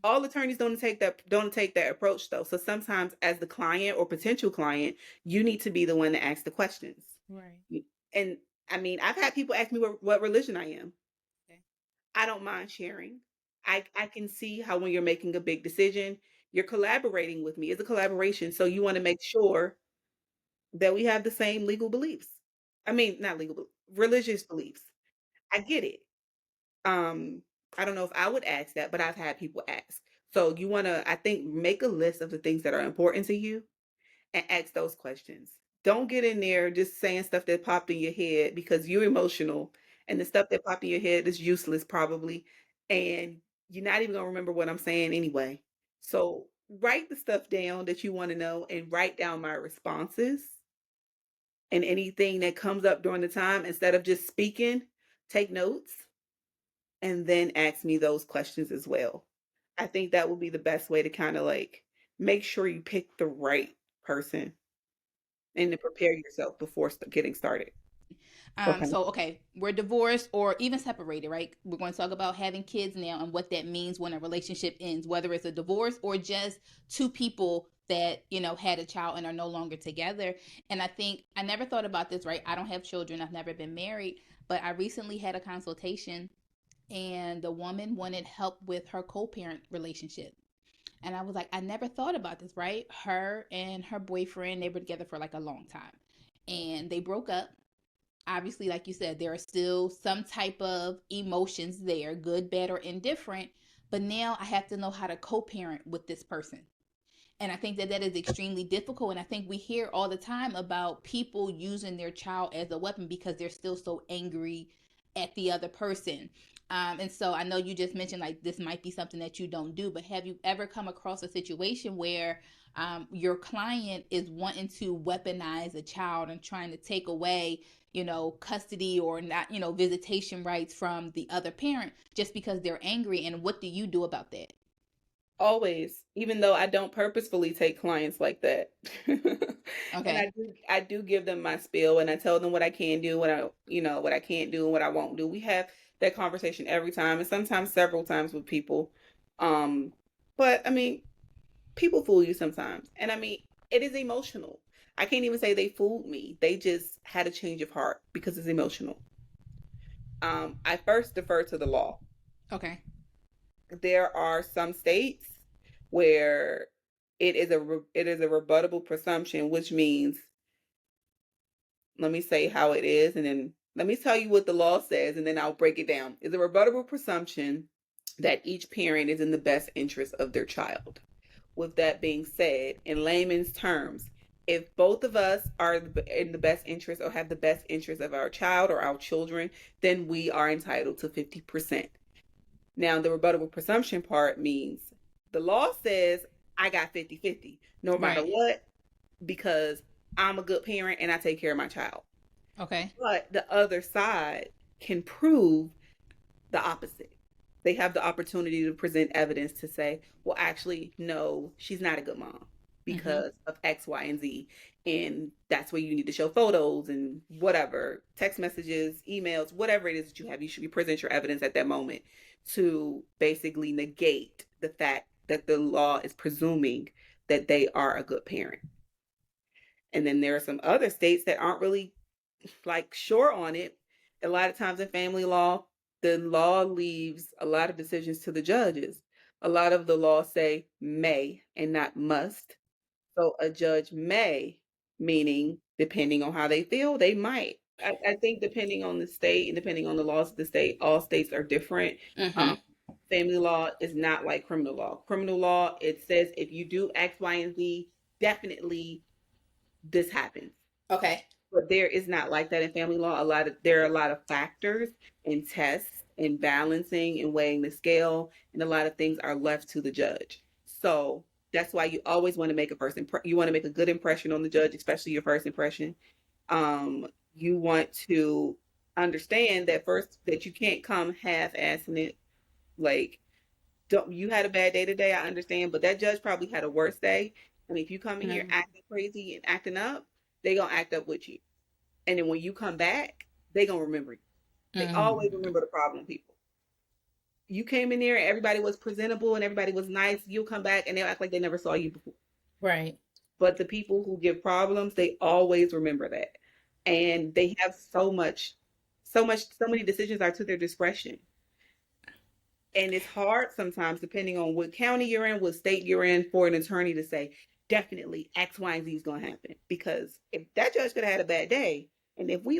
All attorneys don't take that approach though. So sometimes as the client or potential client, you need to be the one to ask the questions. Right. And I mean, I've had people ask me what religion I am. Okay. I don't mind sharing. I can see how when you're making a big decision, you're collaborating with me. It's a collaboration. So you want to make sure that we have the same legal beliefs. I mean, not legal, religious beliefs. I get it. Um, I don't know if I would ask that, but I've had people ask. So you want to, I think, make a list of the things that are important to you and ask those questions. Don't get in there just saying stuff that popped in your head because you're emotional and the stuff that popped in your head is useless probably. And you're not even going to remember what I'm saying anyway. So write the stuff down that you want to know and write down my responses and anything that comes up during the time. Instead of just speaking, take notes and then ask me those questions as well. I think that would be the best way to kind of like make sure you pick the right person and to prepare yourself before getting started. Okay. So okay, we're divorced or even separated, right? We're going to talk about having kids now and what that means when a relationship ends, whether it's a divorce or just two people that, had a child and are no longer together. And I think I never thought about this, right? I don't have children, I've never been married, but I recently had a consultation and the woman wanted help with her co-parent relationship. And I was like, I never thought about this, right? Her and her boyfriend, they were together for like a long time. And they broke up. Obviously, like you said, there are still some type of emotions there, good, bad, or indifferent. But now I have to know how to co parent with this person. And I think that that is extremely difficult. And I think we hear all the time about people using their child as a weapon because they're still so angry at the other person. And so I know you just mentioned like this might be something that you don't do, but have you ever come across a situation where your client is wanting to weaponize a child and trying to take away, custody or not, visitation rights from the other parent just because they're angry? And what do you do about that? Always, even though I don't purposefully take clients like that. And Okay. I do give them my spiel and I tell them what I can do, what I can't do and what I won't do. We have that conversation every time and sometimes several times with people. Um, but I mean, people fool you sometimes. And I mean, it is emotional. I can't even say they fooled me. They just had a change of heart because it's emotional. I first defer to the law. Okay. There are some states where it is a rebuttable presumption, which means let me say how it is, and then let me tell you what the law says, and then I'll break it down. It's a rebuttable presumption that each parent is in the best interest of their child. With that being said, in layman's terms, if both of us are in the best interest or have the best interest of our child or our children, then we are entitled to 50%. Now, the rebuttable presumption part means the law says I got 50-50, no matter Right. what, because I'm a good parent and I take care of my child. Okay. But the other side can prove the opposite. They have the opportunity to present evidence to say, well, actually, no, she's not a good mom Mm-hmm. because of X, Y, and Z. And that's where you need to show photos and whatever, text messages, emails, whatever it is that you have. You should be present your evidence at that moment to basically negate the fact that the law is presuming that they are a good parent. And then there are some other states that aren't really like sure on it. A lot of times in family law, the law leaves a lot of decisions to the judges. A lot of the laws say may and not must. So a judge may, meaning depending on how they feel, they might. I think depending on the state and depending on the laws of the state, all states are different. Mm-hmm. Um, family law is not like criminal law. Criminal law, it says if you do X, Y, and Z, definitely this happens. Okay. But there is not like that in family law. There are a lot of factors and tests and balancing and weighing the scale, and a lot of things are left to the judge. So that's why you always want to make a you want to make a good impression on the judge, especially your first impression. You want to understand that first that you can't come half-assing it. Like, don't you had a bad day today? I understand, but that judge probably had a worse day. And if you come in here Mm-hmm. acting crazy and acting up, they gonna act up with you. And then when you come back, they gonna remember you. They always Mm-hmm. remember the problem people. You came in there and everybody was presentable and everybody was nice. You'll come back and they'll act like they never saw you before. Right. But the people who give problems, they always remember that. And they have so many decisions are to their discretion. And it's hard sometimes, depending on what county you're in, what state you're in, for an attorney to say, definitely X, Y, and Z is going to happen. Because if that judge could have had a bad day, and if we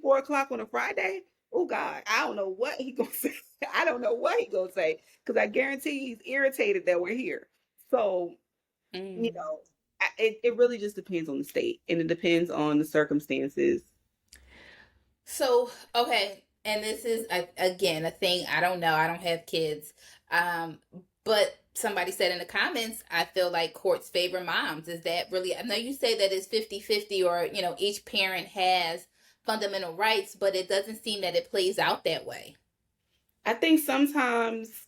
4 o'clock on a Friday, oh God, I don't know what he gonna say. I don't know what he gonna say, because I guarantee he's irritated that we're here. So, you Mm. know, it really just depends on the state, and it depends on the circumstances. So, okay, and this is again a thing. I don't know. I don't have kids. Um, but somebody said in the comments, I feel like courts favor moms. Is that really? I know you say that it's 50-50, or each parent has fundamental rights, but it doesn't seem that it plays out that way. I think sometimes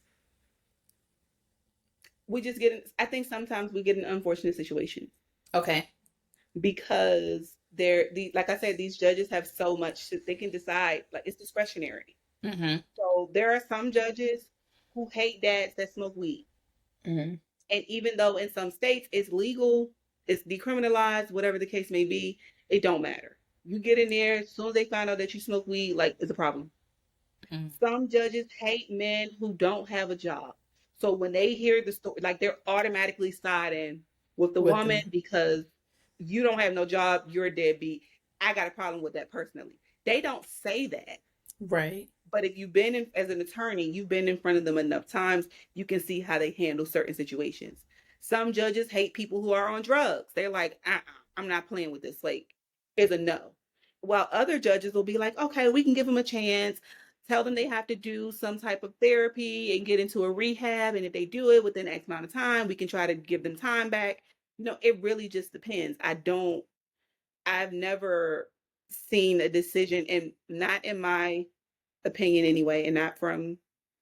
I think sometimes we get in unfortunate situations Okay. because like I said, these judges have so much they can decide, like it's discretionary. Mm-hmm. So there are some judges who hate dads that smoke weed. Mm-hmm. And even though in some states it's legal, it's decriminalized, whatever the case may be, it don't matter. You get in there, as soon as they find out that you smoke weed, like it's a problem. Mm-hmm. Some judges hate men who don't have a job. So when they hear the story, like they're automatically siding with the With woman them. because you don't have no job, you're a deadbeat. I got a problem with that personally. They don't say that. Right. But if you've been as an attorney, you've been in front of them enough times, you can see how they handle certain situations. Some judges hate people who are on drugs. They're like, I'm not playing with this. Like, is a no. While other judges will be like, okay, we can give them a chance, tell them they have to do some type of therapy and get into a rehab. And if they do it within X amount of time, we can try to give them time back. It really just depends. I've never seen a decision, and not in my opinion anyway, and not from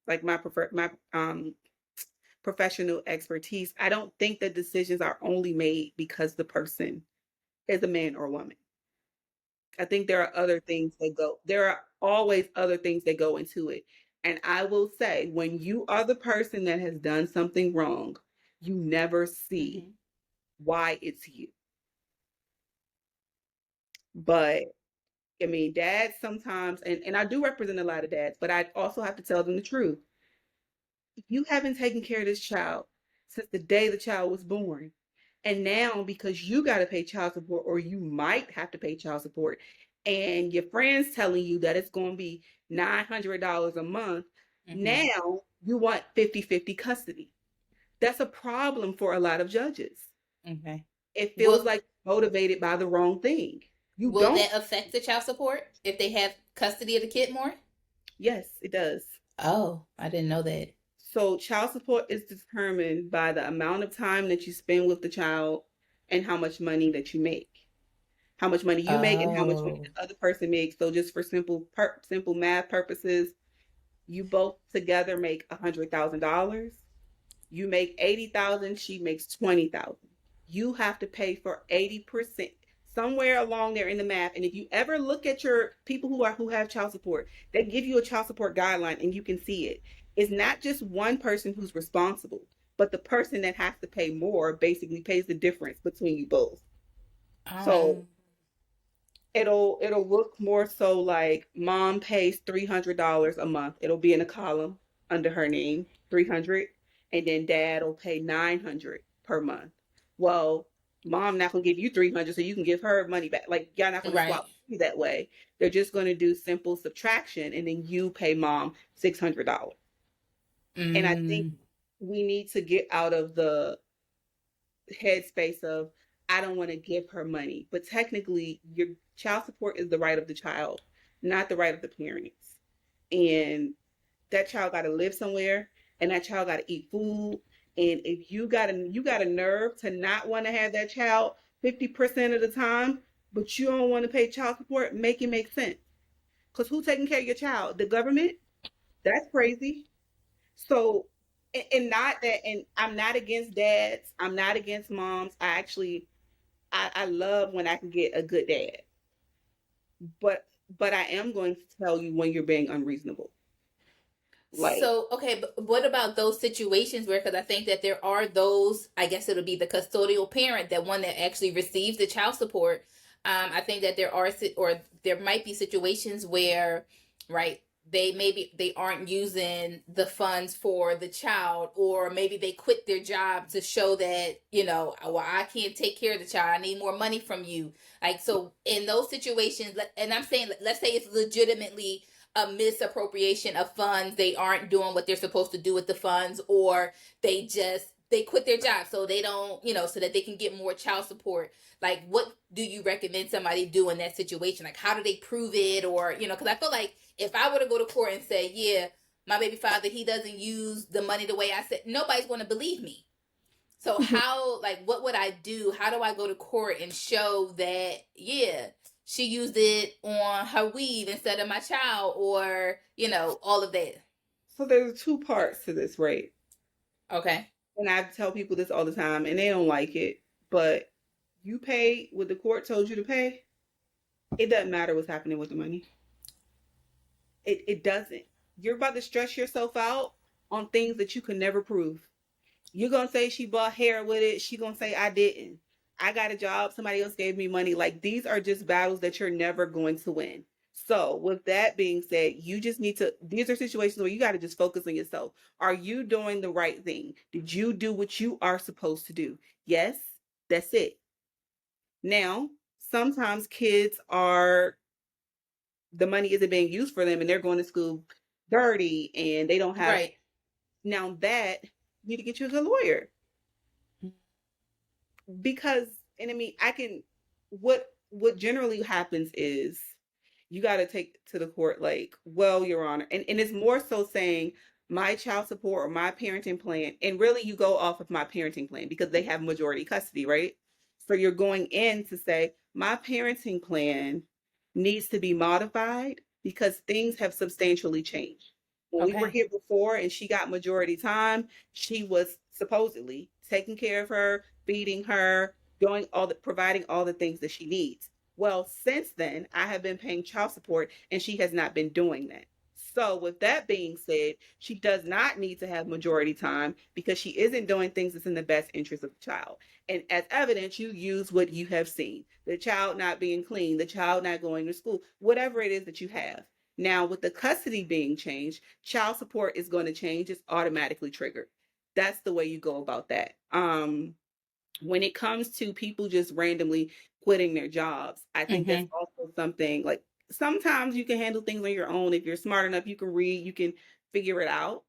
like my professional expertise. I don't think that decisions are only made because the person is a man or a woman. I think there are always other things that go into it. And I will say, when you are the person that has done something wrong, you never see Mm-hmm. why it's you. But I mean, dads sometimes, and I do represent a lot of dads, but I also have to tell them the truth. You haven't taken care of this child since the day the child was born. And now, because you got to pay child support, or you might have to pay child support, and your friends telling you that it's going to be $900 a month, Mm-hmm. now you want 50-50 custody. That's a problem for a lot of judges. Okay. It feels Will like motivated by the wrong thing. You Will don't. that affect the child support if they have custody of the kid more? Yes, it does. Oh, I didn't know that. So child support is determined by the amount of time that you spend with the child and how much money that you make. How much money you make and how much money Oh. the other person makes. So just for simple math purposes, you both together make $100,000. You make 80,000, she makes 20,000. You have to pay for 80%, somewhere along there in the math. And if you ever look at your people who have child support, they give you a child support guideline and you can see it. It's not just one person who's responsible, but the person that has to pay more basically pays the difference between you both. So Um. it'll look more so like mom pays $300 a month. It'll be in a column under her name, 300, and then dad will pay 900 per month. Well, mom not gonna give you 300, so you can give her money back. Like y'all not gonna Right. swap that way. They're just gonna do simple subtraction, and then you pay mom $600. And I think Mm. we need to get out of the headspace of, I don't want to give her money. But technically, your child support is the right of the child, not the right of the parents. And that child got to live somewhere, and that child got to eat food. And if you got a nerve to not want to have that child 50% of the time, but you don't want to pay child support, make it make sense. Because who's taking care of your child? The government? That's crazy. So, and not that, and I'm not against dads. I'm not against moms. I love when I can get a good dad. But but I am going to tell you when you're being unreasonable. Like, So, okay, but what about those situations where, because I think that there are those, I guess it'll be the custodial parent, that one that actually receives the child support. I think that there are, or there might be situations where, right, they aren't using the funds for the child, or maybe they quit their job to show that, well, I can't take care of the child, I need more money from you. Like, so in those situations, and I'm saying, let's say it's legitimately a misappropriation of funds, they aren't doing what they're supposed to do with the funds, or they quit their job so they don't, so that they can get more child support. Like, what do you recommend somebody do in that situation? Like, how do they prove it? Or, because I feel like if I were to go to court and say, yeah, my baby father, he doesn't use the money the way I said, nobody's going to believe me. So how, like, what would I do? How do I go to court and show that, yeah, she used it on her weave instead of my child, or, all of that? So there's two parts to this, right? Okay. And I tell people this all the time, and they don't like it, but you pay what the court told you to pay. It doesn't matter what's happening with the money. It doesn't. You're about to stress yourself out on things that you can never prove. You're gonna say she bought hair with it. She gonna say I didn't. I got a job. Somebody else gave me money. Like, these are just battles that you're never going to win. So with that being said, you just need to. These are situations where you got to just focus on yourself. Are you doing the right thing? Did you do what you are supposed to do? Yes, that's it. Now, sometimes kids are the money isn't being used for them, and they're going to school dirty, and they don't have. Right. Now that you need to get you a good lawyer, because, and I mean, I can. What generally happens is you got to take to the court like, well, Your Honor, and it's more so saying my child support or my parenting plan, and really you go off of my parenting plan because they have majority custody, right? So you're going in to say my parenting plan needs to be modified because things have substantially changed. When we were Okay. here before and she got majority time, she was supposedly taking care of her, feeding her, doing all the providing all the things that she needs. Well, since then, I have been paying child support and she has not been doing that. So, with that being said, she does not need to have majority time because she isn't doing things that's in the best interest of the child. And as evidence, you use what you have seen: the child not being clean, the child not going to school, whatever it is that you have. Now, with the custody being changed, child support is going to change, it's automatically triggered. That's the way you go about that. When it comes to people just randomly quitting their jobs, I think that's Mm-hmm. also something like sometimes you can handle things on your own. If you're smart enough, you can read, you can figure it out.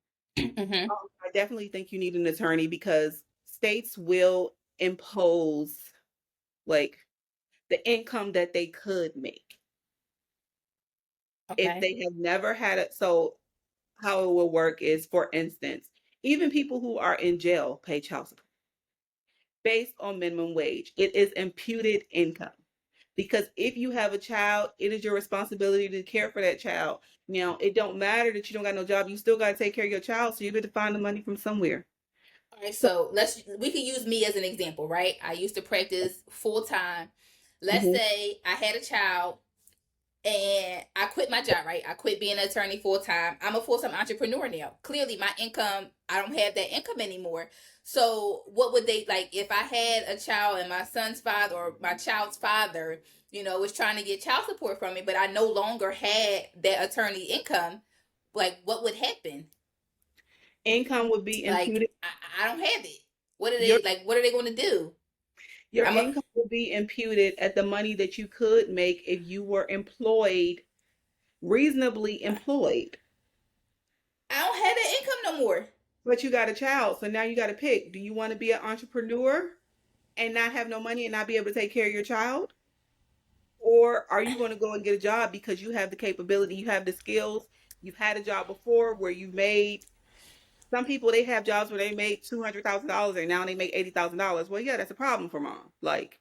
Mm-hmm. I definitely think you need an attorney because states will impose like the income that they could make if Okay. they have never had it. So how it will work is, for instance, even people who are in jail pay child support based on minimum wage. It is imputed income. Because if you have a child, it is your responsibility to care for that child. Now, it don't matter that you don't got no job, you still got to take care of your child, so you got to find the money from somewhere. All right, So, so we could use me as an example, right? I used to practice full time. Let's mhm. say I had a child and I quit my job, right? I quit being an attorney full time. I'm a full time entrepreneur now. Clearly, my income, I don't have that income anymore. So, what would they like if I had a child and my son's father or my child's father, was trying to get child support from me, but I no longer had that attorney income? Like, what would happen? Income would be Like, imputed. I don't have it. What are Your they like? What are they going to do? your I'm a, income would be imputed at the money that you could make if you were employed, reasonably employed. I don't have that income no more. But you got a child, so now you got to pick. Do you want to be an entrepreneur and not have no money and not be able to take care of your child? Or are you going to go and get a job because you have the capability, you have the skills, you've had a job before where you've made, some people, they have jobs where they make $200,000 and now they make $80,000. Well, yeah, that's a problem for mom. Like,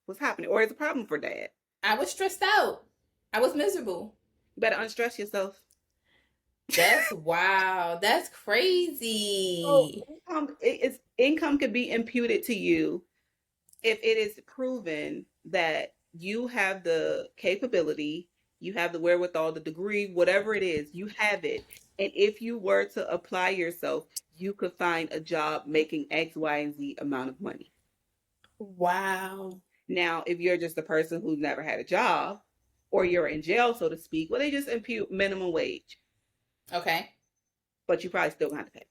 what's happening? Or it's a problem for dad. I was stressed out. I was miserable. You better unstress yourself. That's wow. That's So crazy. income could be imputed to you if it is proven that you have the capability, you have the wherewithal, the degree, whatever it is, you have it. And if you were to apply yourself, you could find a job making X, Y, and Z amount of money. Wow. Now, if you're just a person who's never had a job or you're in jail, so to speak, well, they just impute minimum wage. Okay. but you probably still gonna have to pay.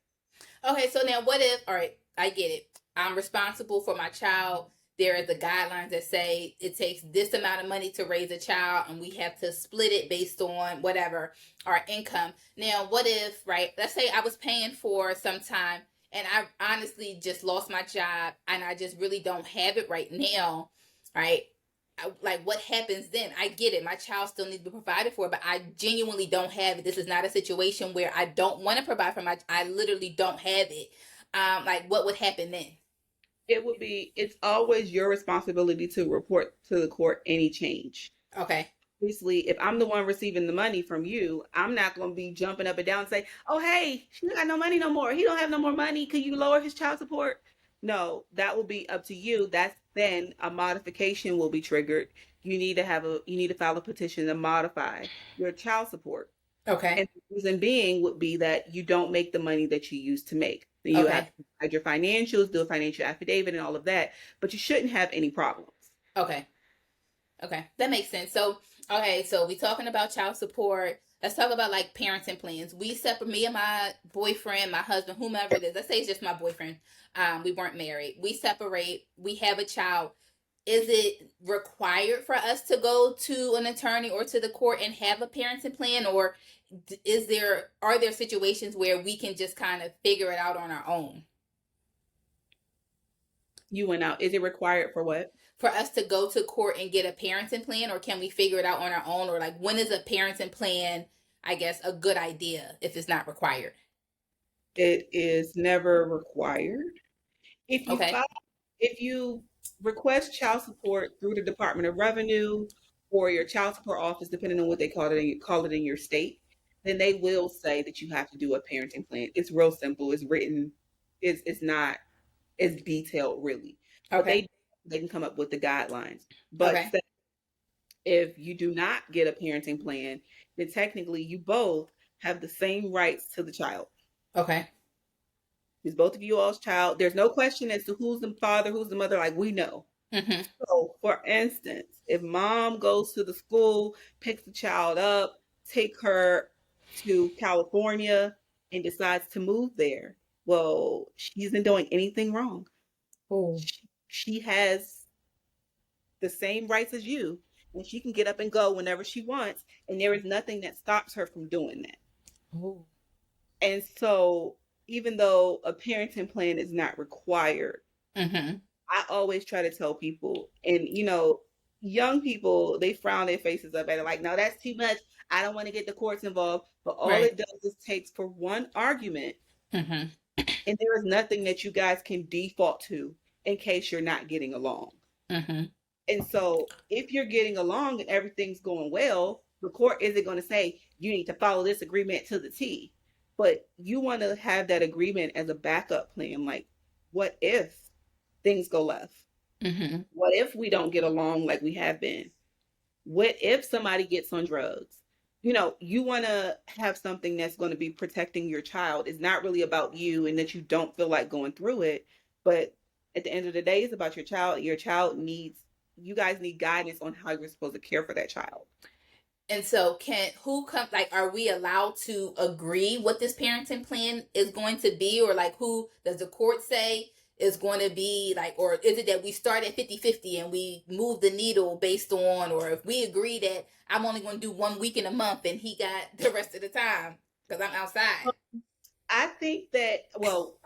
Okay, so now what if, all right, I get it. I'm responsible for my child. There are the guidelines that say it takes this amount of money to raise a child, and we have to split it based on whatever our income. Now, what if, right, let's say I was paying for some time and I honestly just lost my job and I just really don't have it right now, right? Like, what happens then? I get it. My child still needs to be provided for, but I genuinely don't have it. This is not a situation where I don't want to provide for I literally don't have it. Like, what would happen then? It's always your responsibility to report to the court any change. Okay. Obviously, if I'm the one receiving the money from you, I'm not going to be jumping up and down and say, "Oh, hey, she don't got no money no more. He don't have no more money. Can you lower his child support?" No, that will be up to you. That's then a modification will be triggered. You need to file a petition to modify your child support. Okay. And the reason being would be that you don't make the money that you used to make. Then you have Okay. to provide your financials, do a financial affidavit, and all of that. But you shouldn't have any problems. Okay. Okay. That makes sense. So, okay, so we talking about child support. Let's talk about like parenting plans. We separate, me and my boyfriend, my husband, whomever it is. Let's say it's just my boyfriend. We weren't married. We separate. We have a child. Is it required for us to go to an attorney or to the court and have a parenting plan, or are there situations where we can just kind of figure it out on our own? You went out. Is it required for what? For us to go to court and get a parenting plan, or can we figure it out on our own? Or like, when is a parenting plan, I guess, a good idea if it's not required? It is never required. If you Okay. file, if you request child support through the Department of Revenue or your child support office, depending on what they call it in your state, then they will say that you have to do a parenting plan. It's real simple. It's written. It's not as detailed really, but Okay. they can come up with the guidelines. But Okay. if you do not get a parenting plan, then technically you both have the same rights to the child. Okay. It's both of you all's child. There's no question as to who's the father, who's the mother. Like we know. Mm-hmm. So, for instance, if mom goes to the school, picks the child up, take her to California, and decides to move there, well, she isn't doing anything wrong. Oh. She has the same rights as you, and she can get up and go whenever she wants, and there is nothing that stops her from doing that. Oh. And so, even though a parenting plan is not required, Mm-hmm. I always try to tell people, and young people, they frown their faces up at it like, no, that's too much. I don't want to get the courts involved. But all Right. it does is takes for one argument, Mm-hmm. and there is nothing that you guys can default to in case you're not getting along. Mm-hmm. And so if you're getting along and everything's going well, the court isn't going to say you need to follow this agreement to the T. But you want to have that agreement as a backup plan. Like, what if things go left? Mm-hmm. What if we don't get along like we have been? What if somebody gets on drugs? You want to have something that's going to be protecting your child. It's not really about you and that you don't feel like going through it. But at the end of the day, it's about your child. Your child needs, you guys need guidance on how you're supposed to care for that child. And so, are we allowed to agree what this parenting plan is going to be? Or like, who does the court say is going to be like, or is it that we start at 50-50 and we move the needle based on, or if we agree that I'm only going to do 1 week in a month and he got the rest of the time because I'm outside? I think that, well,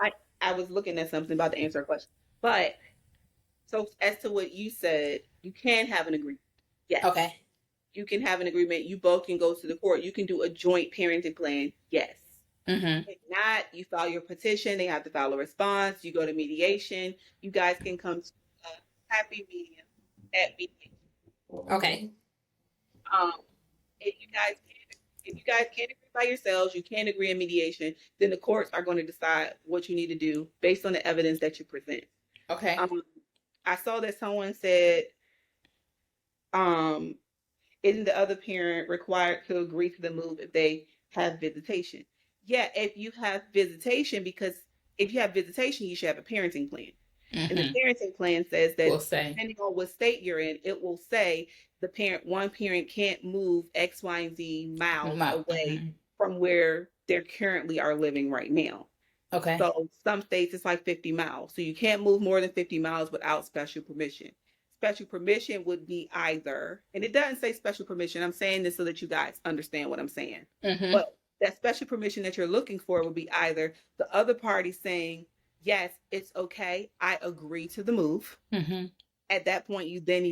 I was looking at something about to answer a question. But so as to what you said, you can have an agreement. Yes. Okay. You can have an agreement. You both can go to the court. You can do a joint parenting plan. Yes. Mm-hmm. If not, you file your petition. They have to file a response. You go to mediation. You guys can come to a happy medium at mediation. Okay. Um, if you guys can't agree by yourselves, you can't agree in mediation, then the courts are going to decide what you need to do based on the evidence that you present. Okay. I saw that someone said, isn't the other parent required to agree to the move if they have visitation? Yeah, if you have visitation, because if you have visitation, you should have a parenting plan. And the Mm-hmm. parenting plan says that We'll say. depending on what state you're in, it will say one parent can't move X, Y, and Z miles away Mm-hmm. from where they currently are living right now. Okay. So some states it's like 50 miles. So you can't move more than 50 miles without special permission. Special permission would be either, and it doesn't say special permission. I'm saying this so that you guys understand what I'm saying. Mm-hmm. But that special permission that you're looking for would be either the other party saying, yes, it's okay. I agree to the move. Mm-hmm. At that point, you then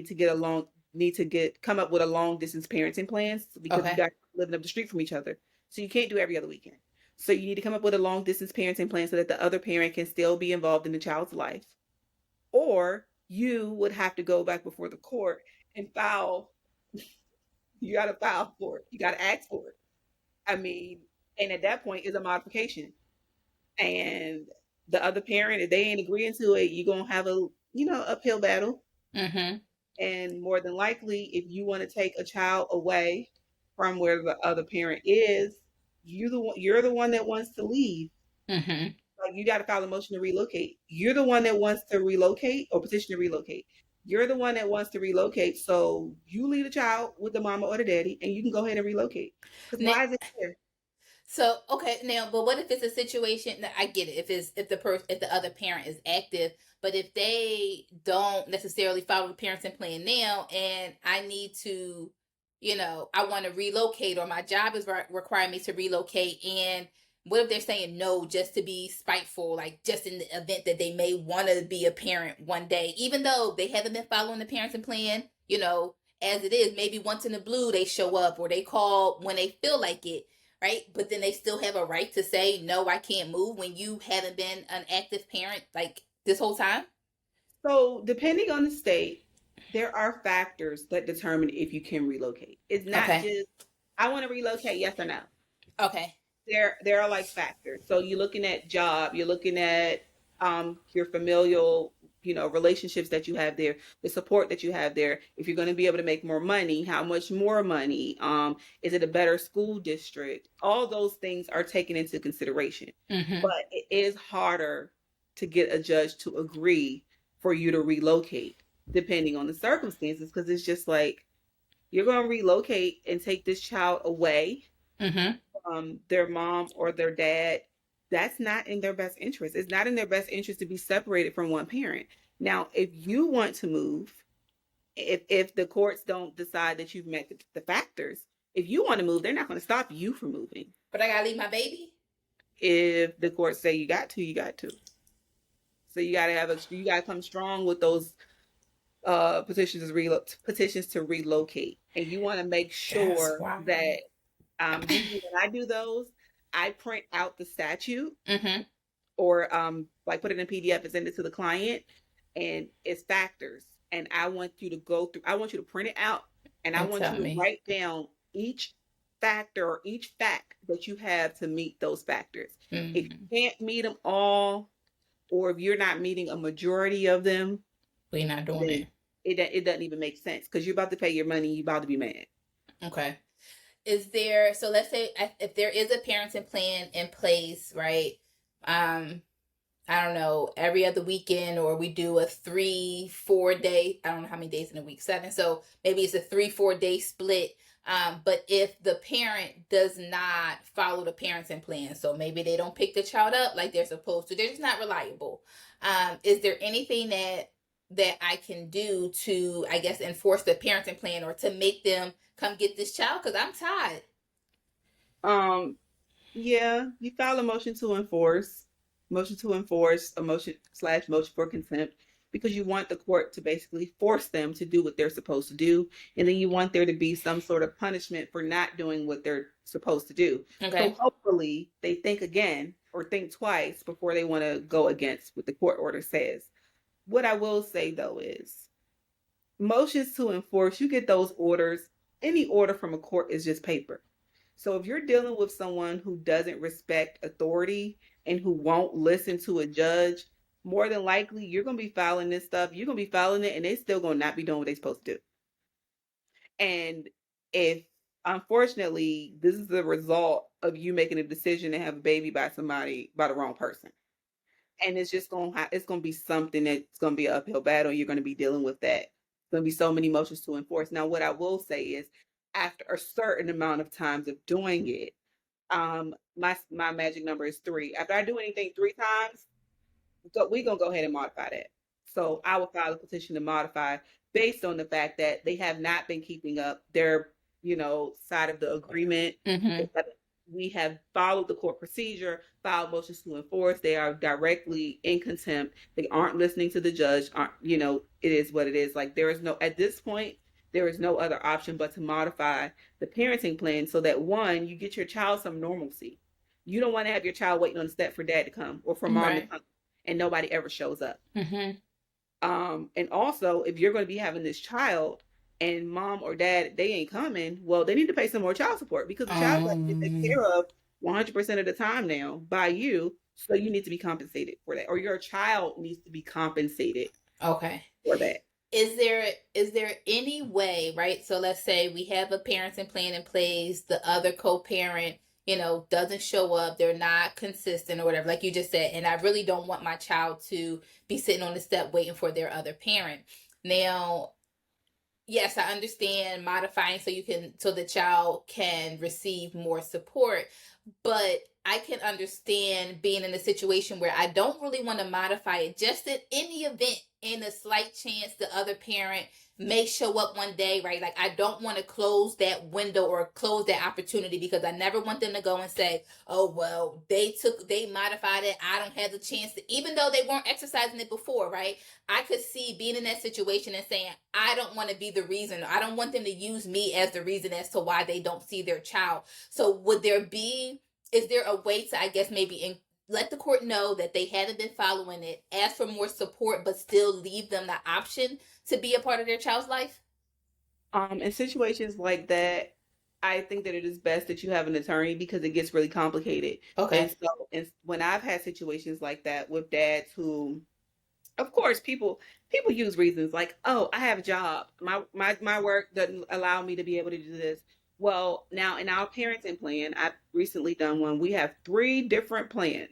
come up with a long distance parenting plans because you Okay. guys are living up the street from each other. So you can't do every other weekend. So you need to come up with a long distance parenting plan so that the other parent can still be involved in the child's life. Or you would have to go back before the court and file. You got to file for it. You got to ask for it. I mean, and at that point is a modification. And the other parent, if they ain't agreeing to it, you're gonna have a uphill battle. Mm-hmm. And more than likely, if you want to take a child away from where the other parent is, you're the one that wants to leave. Mm-hmm. Like you got to file a motion to relocate. You're the one that wants to relocate or petition to relocate. You're the one that wants to relocate. So you leave the child with the mama or the daddy and you can go ahead and relocate. Because Now, why is it here? so okay, now, but what if it's a situation that I get it, if the other parent is active, but if they don't necessarily follow the parenting plan now, and I need to, I want to relocate, or my job is requiring me to relocate, and what if they're saying no just to be spiteful, like just in the event that they may want to be a parent one day, even though they haven't been following the parenting plan, as it is, maybe once in the blue they show up or they call when they feel like it, right? But then they still have a right to say, no, I can't move when you haven't been an active parent like this whole time. So, depending on the state, there are factors that determine if you can relocate. It's not Okay. just, I want to relocate, yes or no. Okay. There are like factors. So you're looking at job, you're looking at your familial, relationships that you have there, the support that you have there. If you're going to be able to make more money, how much more money? Is it a better school district? All those things are taken into consideration. Mm-hmm. But it is harder to get a judge to agree for you to relocate depending on the circumstances because it's just like you're going to relocate and take this child away Mm-hmm. their mom or their dad. That's not in their best interest. It's not in their best interest to be separated from one parent. Now, if you want to move, if the courts don't decide that you've met the factors, if you want to move, they're not going to stop you from moving. But I gotta leave my baby. If the courts say you got to, you got to. So you gotta come strong with those petitions to relocate, and you want to make That's sure wild. that usually when I do those, I print out the statute Mm-hmm. or like put it in a PDF and send it to the client, and it's factors. And I want you to go through. I want you to print it out, and I And want tell you to me. write down each factor or each fact that you have to meet those factors. If you Mm-hmm. can't meet them all, or if you're not meeting a majority of them, We're not doing then it. it doesn't even make sense because you're about to pay your money. You're about to be mad. Okay. Is there, so let's say if there is a parenting plan in place, right? Um, I don't know, every other weekend, or we do a 3-4 day, I don't know how many days in a week, 7. So maybe it's a 3-4 day split. But if the parent does not follow the parenting plan, so maybe they don't pick the child up like they're supposed to, they're just not reliable. Is there anything that I can do to, I guess, enforce the parenting plan or to make them come get this child? Because I'm tired. Um, yeah, you file a motion to enforce, a motion for contempt, because you want the court to basically force them to do what they're supposed to do, and then you want there to be some sort of punishment for not doing what they're supposed to do. So Okay. hopefully they think again or think twice before they want to go against what the court order says. What I will say though is motions to enforce, you get those orders. Any order from a court is just paper. So if you're dealing with someone who doesn't respect authority and who won't listen to a judge, more than likely you're going to be filing this stuff. You're going to be filing it and they still going to not be doing what they're supposed to do. And if unfortunately this is the result of you making a decision to have a baby by the wrong person, and it's just it's going to be something that's going to be an uphill battle. You're going to be dealing with that. Going to be so many motions to enforce. Now, what I will say is, after a certain amount of times of doing it, my magic number is 3. After I do anything 3 times, we're gonna go ahead and modify that. So I will file a petition to modify based on the fact that they have not been keeping up their, side of the agreement. Mm-hmm. We have followed the court procedure, filed motions to enforce. They are directly in contempt. They aren't listening to the judge. It is what it is. Like at this point, there is no other option but to modify the parenting plan so that one, you get your child some normalcy. You don't want to have your child waiting on the step for dad to come or for mom to Right. come and nobody ever shows up. Mm-hmm. And also, if you're going to be having this child and mom or dad, they ain't coming, well, they need to pay some more child support because the child's got to get taken care of 100% of the time now by you. So you need to be compensated for that, or your child needs to be compensated Okay. for that. Is there any way, right? So let's say we have a parenting plan in place, the other co-parent, doesn't show up, they're not consistent or whatever, like you just said, and I really don't want my child to be sitting on the step waiting for their other parent. Now, yes, I understand modifying so the child can receive more support, but I can understand being in a situation where I don't really want to modify it, just in any event, in a slight chance the other parent may show up one day, right? Like, I don't want to close that window or close that opportunity because I never want them to go and say, oh, well, they modified it. I don't have the chance to, even though they weren't exercising it before, right? I could see being in that situation and saying, I don't want to be the reason. I don't want them to use me as the reason as to why they don't see their child. So is there a way to, I guess, maybe let the court know that they haven't been following it, ask for more support, but still leave them the option to be a part of their child's life? In situations like that, I think that it is best that you have an attorney because it gets really complicated. Okay. And so, when I've had situations like that with dads who, of course, people use reasons like, oh, I have a job, my work doesn't allow me to be able to do this. Well, now in our parenting plan, I've recently done one. We have 3 different plans.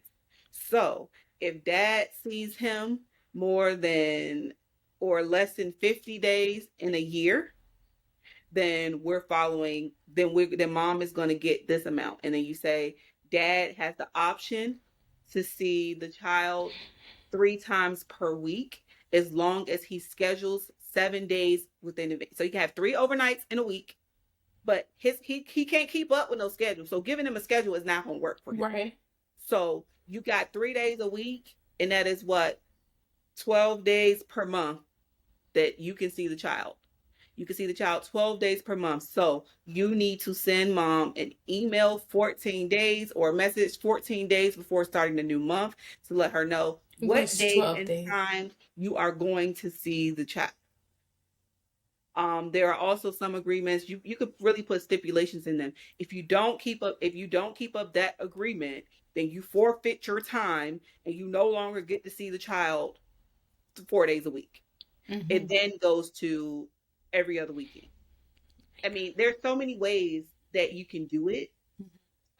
So if dad sees him more than or less than 50 days in a year, then then mom is going to get this amount. And then you say dad has the option to see the child 3 times per week as long as he schedules 7 days within the week. So you can have 3 overnights in a week, but he can't keep up with no schedule. So giving him a schedule is not going to work for him. Right. So you got 3 days a week, and that is what, 12 days per month that you can see the child. You can see the child 12 days per month. So you need to send mom an email 14 days or a message 14 days before starting the new month to let her know what days and times you are going to see the child. There are also some agreements you could really put stipulations in them. If you don't keep up that agreement, then you forfeit your time and you no longer get to see the child 4 days a week. Mm-hmm. It then goes to every other weekend. I mean, there's so many ways that you can do it.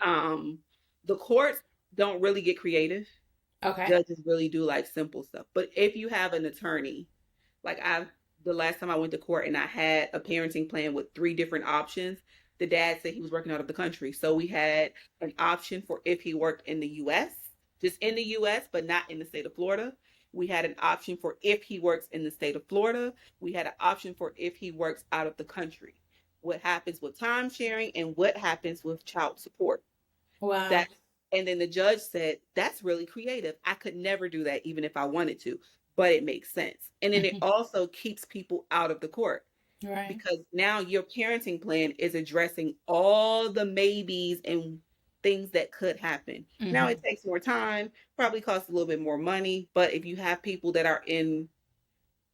The courts don't really get creative. Okay. Judges really do like simple stuff. But if you have an attorney, like the last time I went to court and I had a parenting plan with 3 different options, the dad said he was working out of the country. So we had an option for if he worked in the U.S., just in the U.S., but not in the state of Florida. We had an option for if he works in the state of Florida. We had an option for if he works out of the country. What happens with time sharing and what happens with child support. Wow. And then the judge said, that's really creative. I could never do that even if I wanted to, but it makes sense. And then it also keeps people out of the court. Right. Because now your parenting plan is addressing all the maybes and things that could happen. Mm-hmm. Now it takes more time, probably costs a little bit more money, but if you have people that are in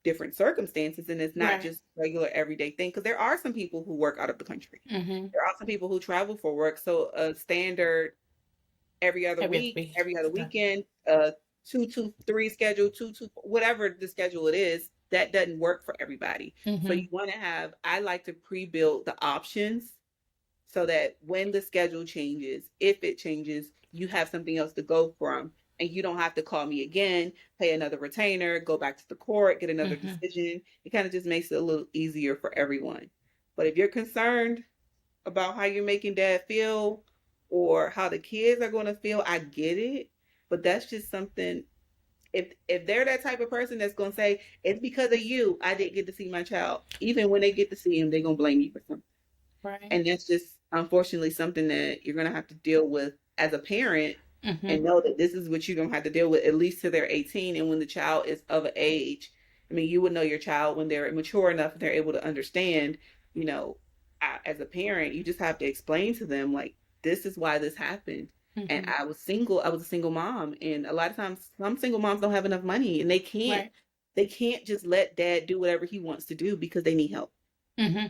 different circumstances and it's not just regular everyday thing, because there are some people who work out of the country. Mm-hmm. There are some people who travel for work. So a standard every other week, every other weekend, 2-2-3 schedule, 2-2, whatever the schedule it is, that doesn't work for everybody. Mm-hmm. So you want to I like to pre-build the options so that when the schedule changes, if it changes, you have something else to go from. And you don't have to call me again, pay another retainer, go back to the court, get another decision. It kind of just makes it a little easier for everyone. But if you're concerned about how you're making dad feel, or how the kids are going to feel, I get it. But that's just something, if they're that type of person that's going to say, it's because of you I didn't get to see my child, even when they get to see him, they're going to blame you for something. Right. And that's just unfortunately something that you're going to have to deal with as a parent, and know that this is what you're going to have to deal with at least till they're 18. And when the child is of age, I mean, you would know your child when they're mature enough and they're able to understand, you know, as a parent, you just have to explain to them, like, this is why this happened. And Mm-hmm. I was a single mom. And a lot of times, some single moms don't have enough money and Right. they can't just let dad do whatever he wants to do because they need help. Mm-hmm.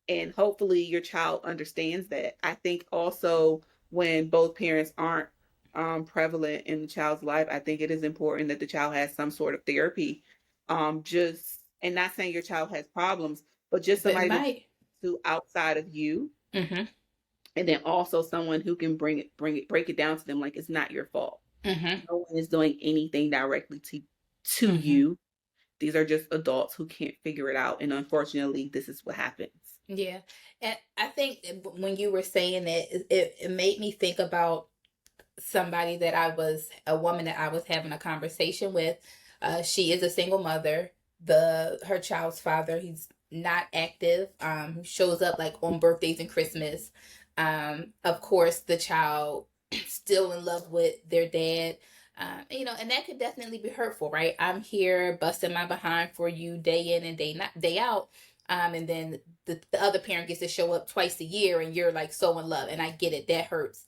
And hopefully your child understands that. I think also when both parents aren't prevalent in the child's life, I think it is important that the child has some sort of therapy. Just, and not saying your child has problems, but just But it somebody might. to outside of you, Mm-hmm. and then also someone who can break it down to them, like, it's not your fault. Mm-hmm. No one is doing anything directly to Mm-hmm. you. These are just adults who can't figure it out, and unfortunately, this is what happens. Yeah. And I think when you were saying that, it made me think about somebody that a woman that I was having a conversation with. She is a single mother. Her child's father, he's not active. Shows up like on birthdays and Christmas. Of course, the child still in love with their dad. And that could definitely be hurtful, right? I'm here busting my behind for you day in and day out. And then the other parent gets to show up twice a year and you're like so in love. And I get it. That hurts.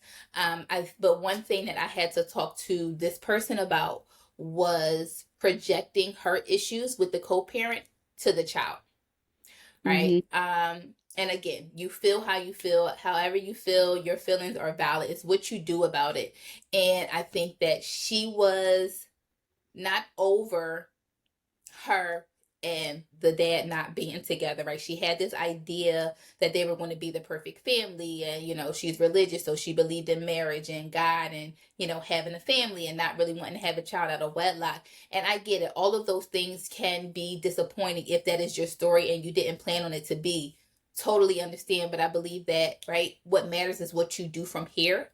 But one thing that I had to talk to this person about was projecting her issues with the co-parent to the child, right? Mm-hmm. And again, you feel how you feel, however you feel, your feelings are valid. It's what you do about it. And I think that she was not over her and the dad not being together, right? She had this idea that they were going to be the perfect family, and she's religious, so she believed in marriage and God, and having a family and not really wanting to have a child out of wedlock. And I get it, all of those things can be disappointing if that is your story and you didn't plan on it to be. Totally understand. But I believe that, right, what matters is what you do from here.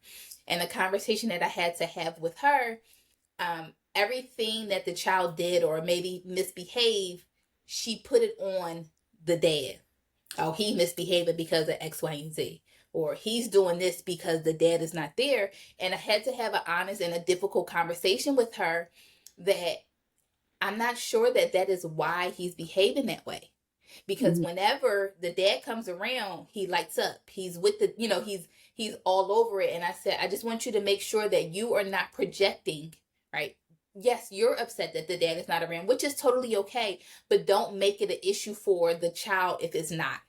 And the conversation that I had to have with her, everything that the child did or maybe misbehaved, she put it on the dad. Oh, he misbehaving because of X, Y, and Z. Or he's doing this because the dad is not there. And I had to have an honest and a difficult conversation with her that I'm not sure that that is why he's behaving that way. Because Mm-hmm. whenever the dad comes around, he lights up. He's with he's all over it. And I said, I just want you to make sure that you are not projecting, right? Yes, you're upset that the dad is not around, which is totally okay, but don't make it an issue for the child if it's not.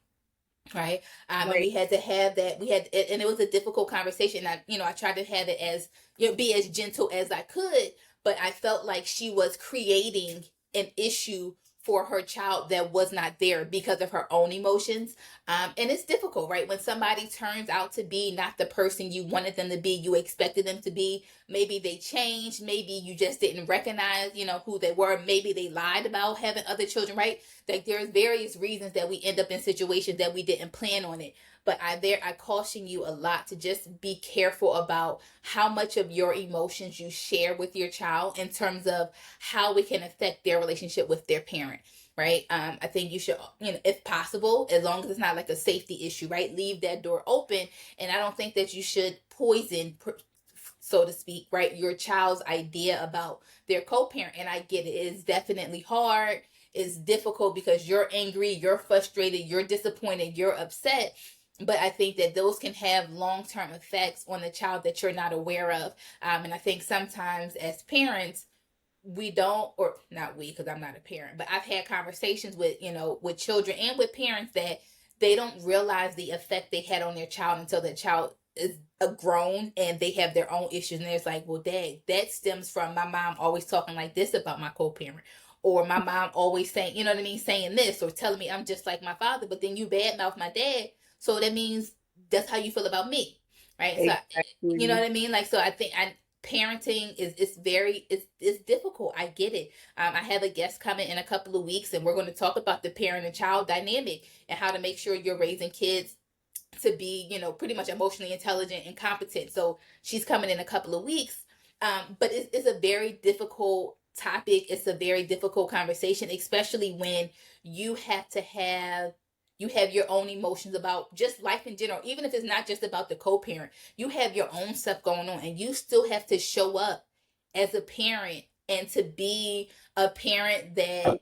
Right. And we Right. had to have that. And it was a difficult conversation. I tried to have it as, be as gentle as I could, but I felt like she was creating an issue for her child that was not there because of her own emotions. And it's difficult, right? When somebody turns out to be not the person you wanted them to be, you expected them to be. Maybe they changed. Maybe you just didn't recognize, who they were. Maybe they lied about having other children, right? Like there's various reasons that we end up in situations that we didn't plan on it. But I caution you a lot to just be careful about how much of your emotions you share with your child in terms of how it can affect their relationship with their parent. Right. I think you should, if possible, as long as it's not like a safety issue, right, leave that door open. And I don't think that you should poison, so to speak, right, your child's idea about their co-parent. And I get it. It's definitely hard. It's difficult because you're angry, you're frustrated, you're disappointed, you're upset. But I think that those can have long-term effects on the child that you're not aware of. And I think sometimes as parents, we don't, or not we, because I'm not a parent, but I've had conversations with, with children and with parents that they don't realize the effect they had on their child until the child is a grown and they have their own issues. And it's like, well, dang, that stems from my mom always talking like this about my co-parent. Or my mom always saying, you know what I mean, saying this or telling me I'm just like my father, but then you badmouth my dad. So that means that's how you feel about me. Right. So, you know Exactly. what I mean? Like, so I think parenting is it's difficult. I get it. I have a guest coming in a couple of weeks and we're going to talk about the parent and child dynamic and how to make sure you're raising kids to be, pretty much emotionally intelligent and competent. So she's coming in a couple of weeks. But it's a very difficult topic. It's a very difficult conversation, especially when you have to have you have your own emotions about just life in general. Even if it's not just about the co-parent, you have your own stuff going on, and you still have to show up as a parent and to be a parent that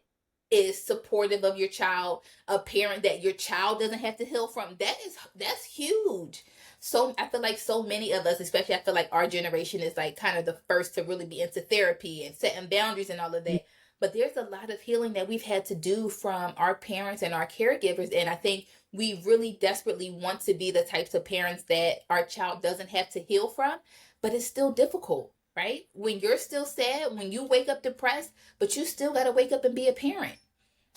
is supportive of your child, a parent that your child doesn't have to heal from. That's huge. So I feel like so many of us, especially I feel like our generation is like kind of the first to really be into therapy and setting boundaries and all of that. But there's a lot of healing that we've had to do from our parents and our caregivers. And I think we really desperately want to be the types of parents that our child doesn't have to heal from, but it's still difficult, right? When you're still sad, when you wake up depressed, but you still got to wake up and be a parent.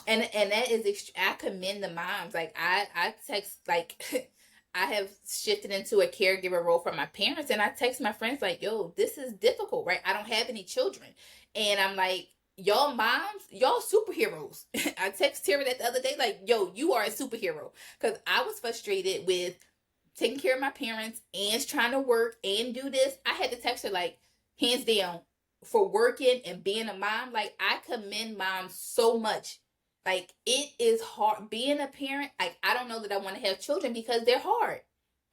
And that is, I commend the moms. Like I text, like I have shifted into a caregiver role for my parents, and I text my friends like, yo, this is difficult, right? I don't have any children, and I'm like, y'all moms, y'all superheroes. I text Tara that the other day like, yo, you are a superhero, because I was frustrated with taking care of my parents and trying to work and do this. I had to text her like, hands down, for working and being a mom. Like, I commend moms so much. Like, it is hard being a parent. Like, I don't know that I want to have children because they're hard,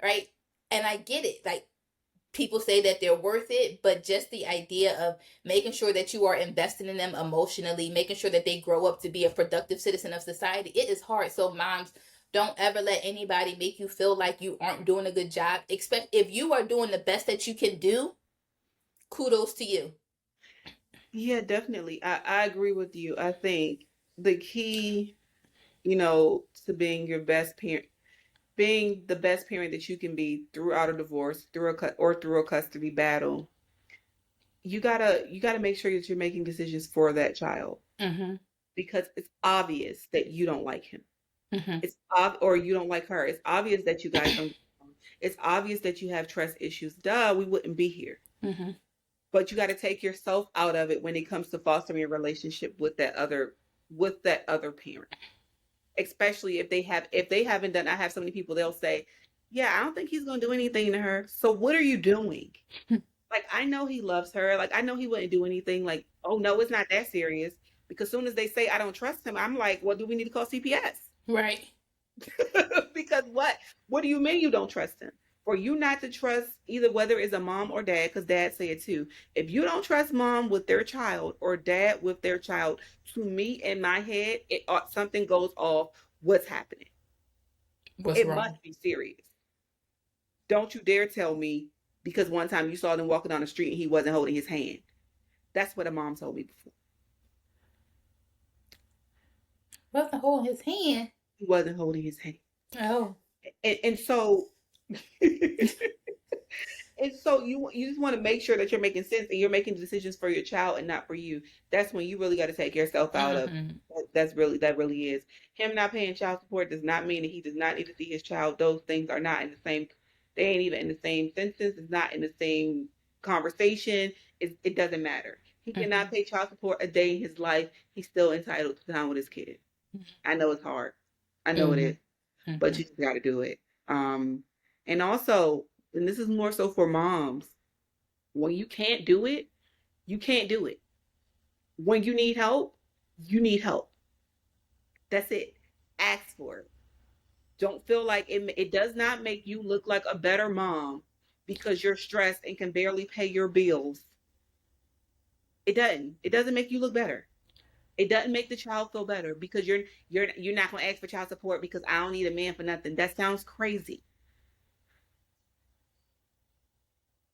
right? And I get it. Like, people say that they're worth it, but just the idea of making sure that you are investing in them emotionally, making sure that they grow up to be a productive citizen of society, it is hard. So moms, don't ever let anybody make you feel like you aren't doing a good job. Expect, if you are doing the best that you can do, kudos to you. Yeah, definitely. I agree with you. I think the key, to being your best parent, being the best parent that you can be throughout a divorce, through a custody battle, you gotta make sure that you're making decisions for that child, Mm-hmm. because it's obvious that you don't like him. Mm-hmm. Or you don't like her. It's obvious that you guys don't. It's obvious that you have trust issues. Duh, we wouldn't be here. Mm-hmm. But you got to take yourself out of it when it comes to fostering a relationship with that other parent, especially if they haven't done. I have so many people, they'll say, yeah, I don't think he's going to do anything to her. So what are you doing? Like, I know he loves her, like I know he wouldn't do anything. Like, oh no, it's not that serious. Because soon as they say I don't trust him, I'm like, well, do we need to call CPS? Right. Because what do you mean you don't trust him? For you not to trust either, whether it's a mom or dad, because dad say it too. If you don't trust mom with their child or dad with their child, to me in my head, something goes off. What's happening? What's It wrong? must be serious. Don't you dare tell me because one time you saw them walking down the street and he wasn't holding his hand. That's what a mom told me before. Wasn't holding his hand. He wasn't holding his hand. Oh. And so and so you just want to make sure that you're making sense and you're making decisions for your child and not for you. That's when you really got to take yourself out of. Mm-hmm. That really is. Him not paying child support does not mean that he does not need to see his child. Those things are not in the same. They ain't even in the same sentence. It's not in the same conversation. It doesn't matter. He Mm-hmm. cannot pay child support a day in his life. He's still entitled to time with his kid. I know it's hard. I know it Mm-hmm. is, but Mm-hmm. you just got to do it. And also, and this is more so for moms, when you can't do it, you can't do it. When you need help, you need help. That's it. Ask for it. Don't feel like it does not make you look like a better mom because you're stressed and can barely pay your bills. It doesn't. It doesn't make you look better. It doesn't make the child feel better because you're not going to ask for child support because I don't need a man for nothing. That sounds crazy.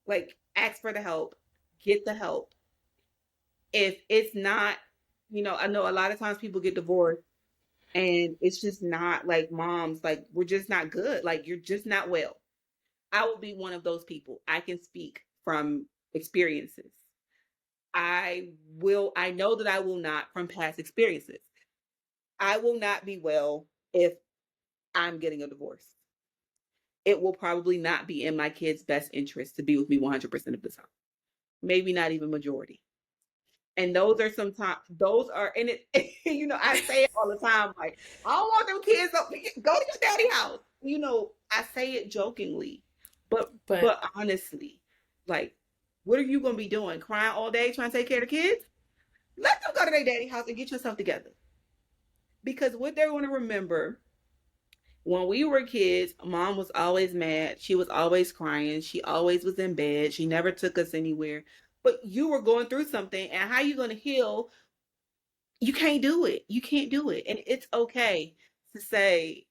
Like, ask for the help, get the help. If it's not, I know a lot of times people get divorced and it's just not like moms, like we're just not good. Like, you're just not well. I will be one of those people. I can speak from experiences. I know that I will not from past experiences. I will not be well if I'm getting a divorce. It will probably not be in my kids' best interest to be with me 100% of the time. Maybe not even majority. And those are sometimes those are and it I say it all the time, like, I don't want them kids up, go to your daddy house. I say it jokingly, But but honestly, like, what are you gonna be doing? Crying all day trying to take care of the kids? Let them go to their daddy house and get yourself together. Because what they're gonna remember, when we were kids, mom was always mad. She was always crying. She always was in bed. She never took us anywhere. But you were going through something, and how you gonna heal? You can't do it. You can't do it. And it's okay to say,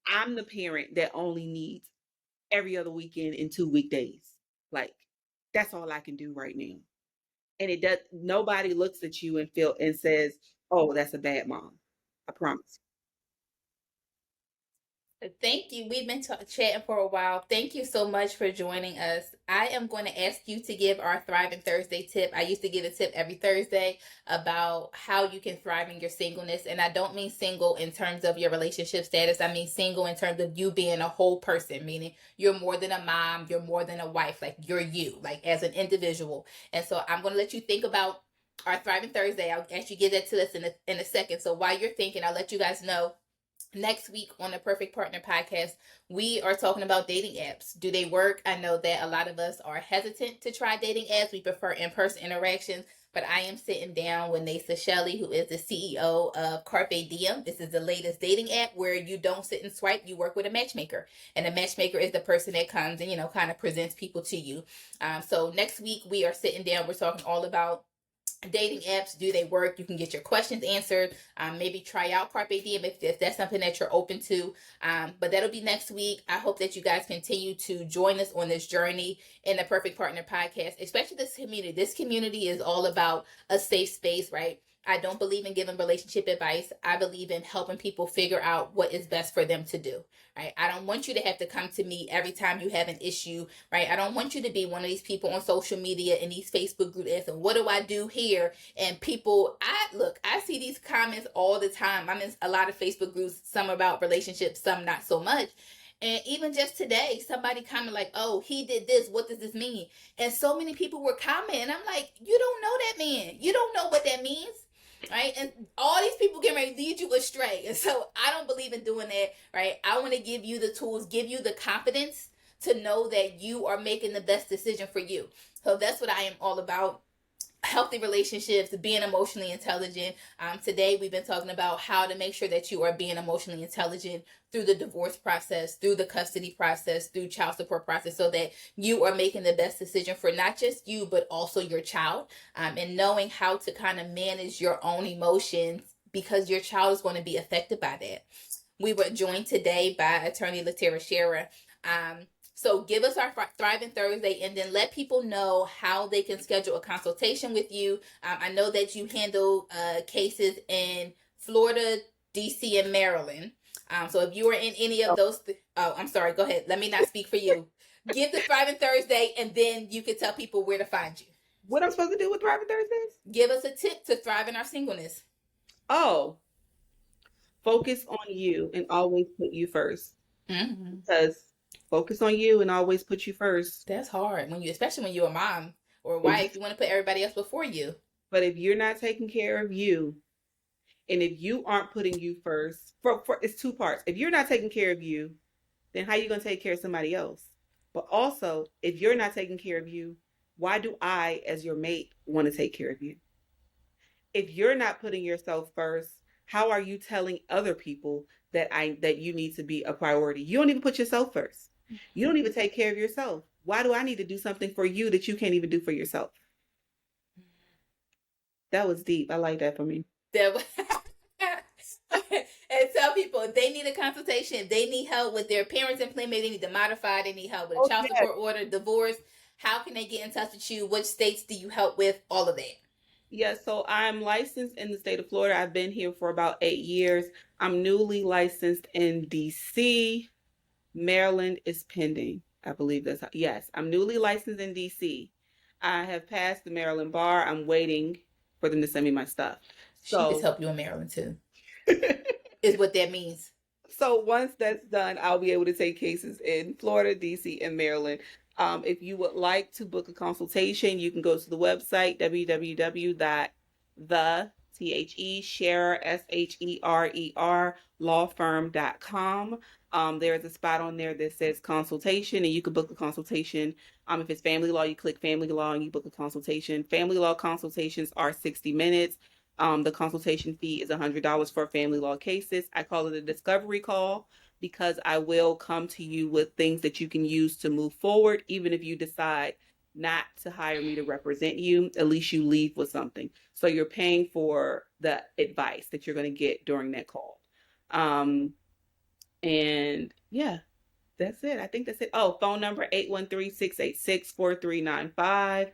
I'm the parent that only needs every other weekend and 2 weekdays. Like, that's all I can do right now. And it does, nobody looks at you and feel and says, oh, that's a bad mom. I promise. thank you. We've been chatting for a while. Thank you so much for joining us. I am going to ask you to give our Thriving Thursday tip. I used to give a tip every Thursday about how you can thrive in your singleness. And I don't mean single in terms of your relationship status. I mean single in terms of you being a whole person, meaning you're more than a mom, you're more than a wife, like you're you, like as an individual. And so I'm going to let you think about our Thriving Thursday. I'll actually give that to us in a second. So while you're thinking, I'll let you guys know. Next week on the Perfect Partner podcast, we are talking about dating apps. Do they work? I know that a lot of us are hesitant to try dating apps. We prefer in-person interactions, but I am sitting down with Nasa Shelley, who is the CEO of Carpe Diem. This is the latest dating app where you don't sit and swipe. You work with a matchmaker, and a matchmaker is the person that comes and, kind of presents people to you. So next week we are sitting down. We're talking all about dating apps. Do they work? You can get your questions answered. Maybe try out Carpe Diem if that's something that you're open to. But that'll be next week. I hope that you guys continue to join us on this journey in the Perfect Partner podcast, especially this community. This community is all about a safe space, right? I don't believe in giving relationship advice. I believe in helping people figure out what is best for them to do, right? I don't want you to have to come to me every time you have an issue, right? I don't want you to be one of these people on social media and these Facebook groups asking, what do I do here? And people, I see these comments all the time. I'm in a lot of Facebook groups, some about relationships, some not so much. And even just today, somebody commented like, oh, he did this. What does this mean? And so many people were commenting. I'm like, you don't know that man. You don't know what that means. Right? And all these people get ready to lead you astray. And so I don't believe in doing that, right? I want to give you the tools, give you the confidence to know that you are making the best decision for you. So that's what I am all about. Healthy relationships, being emotionally intelligent. Today we've been talking about how to make sure that you are being emotionally intelligent through the divorce process, through the custody process, through child support process, so that you are making the best decision for not just you, but also your child, and knowing how to kind of manage your own emotions because your child is going to be affected by that. We were joined today by attorney LaTerria Sherer. So give us our Thriving Thursday and then let people know how they can schedule a consultation with you. I know that you handle cases in Florida, DC, and Maryland. So if you are in any of those, I'm sorry, go ahead. Let me not speak for you. Give the Thriving Thursday and then you can tell people where to find you. What I'm supposed to do with Thriving Thursdays? Give us a tip to thrive in our singleness. Oh, focus on you and always put you first. Mm-hmm. Because focus on you and always put you first. That's hard especially when you're a mom or a wife. You want to put everybody else before you. But if you're not taking care of you, and if you aren't putting you first, it's two parts. If you're not taking care of you, then how are you going to take care of somebody else? But also, if you're not taking care of you, why do I, as your mate, want to take care of you? If you're not putting yourself first, how are you telling other people that you need to be a priority? You don't even put yourself first. You don't even take care of yourself. Why do I need to do something for you that you can't even do for yourself? That was deep. I like that for me. And tell people if they need a consultation, if they need help with their parenting plan, maybe they need to modify, they need help with a child support order, divorce, how can they get in touch with you? Which states do you help with? All of that. Yeah, so I'm licensed in the state of Florida. I've been here for about 8 years. I'm newly licensed in DC. Maryland is pending. I believe yes, I'm newly licensed in DC. I have passed the Maryland bar. I'm waiting for them to send me my stuff. She just help you in Maryland too. Is what that means. So once that's done, I'll be able to take cases in Florida, DC, and Maryland. If you would like to book a consultation, you can go to the website, www.the, Sherer, Sherer, lawfirm.com. There's a spot on there that says consultation, and you can book a consultation. If it's family law, you click family law and you book a consultation. Family law consultations are 60 minutes. The consultation fee is $100 for family law cases. I call it a discovery call because I will come to you with things that you can use to move forward, even if you decide not to hire me to represent you. At least you leave with something. So you're paying for the advice that you're going to get during that call. And yeah, that's it. I think that's it. Oh, phone number 813-686-4395.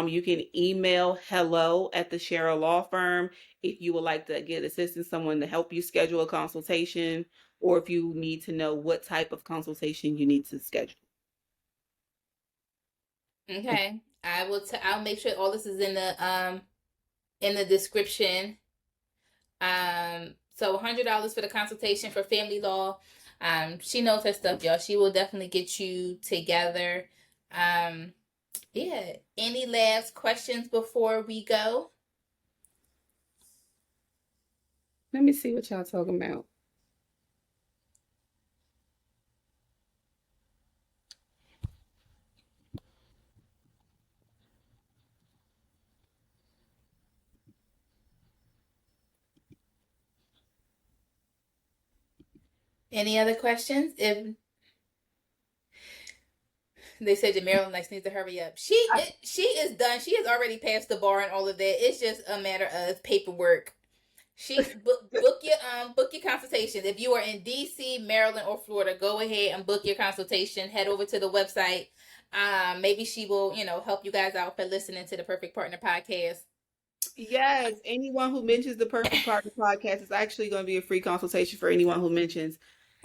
You can email hello@the Law Firm if you would like to get assistance, someone to help you schedule a consultation, or if you need to know what type of consultation you need to schedule. Okay, I'll make sure all this is in the description. So $100 for the consultation for family law. She knows her stuff, y'all. She will definitely get you together. Yeah. Any last questions before we go? Let me see what y'all talking about. Any other questions? If they said that Marilyn Knights needs to hurry up. She is done. She has already passed the bar and all of that. It's just a matter of paperwork. She book your consultation. If you are in DC, Maryland, or Florida, go ahead and book your consultation. Head over to the website. Maybe she will, help you guys out for listening to the Perfect Partner podcast. Yes, anyone who mentions the Perfect Partner podcast is actually going to be a free consultation for anyone who mentions.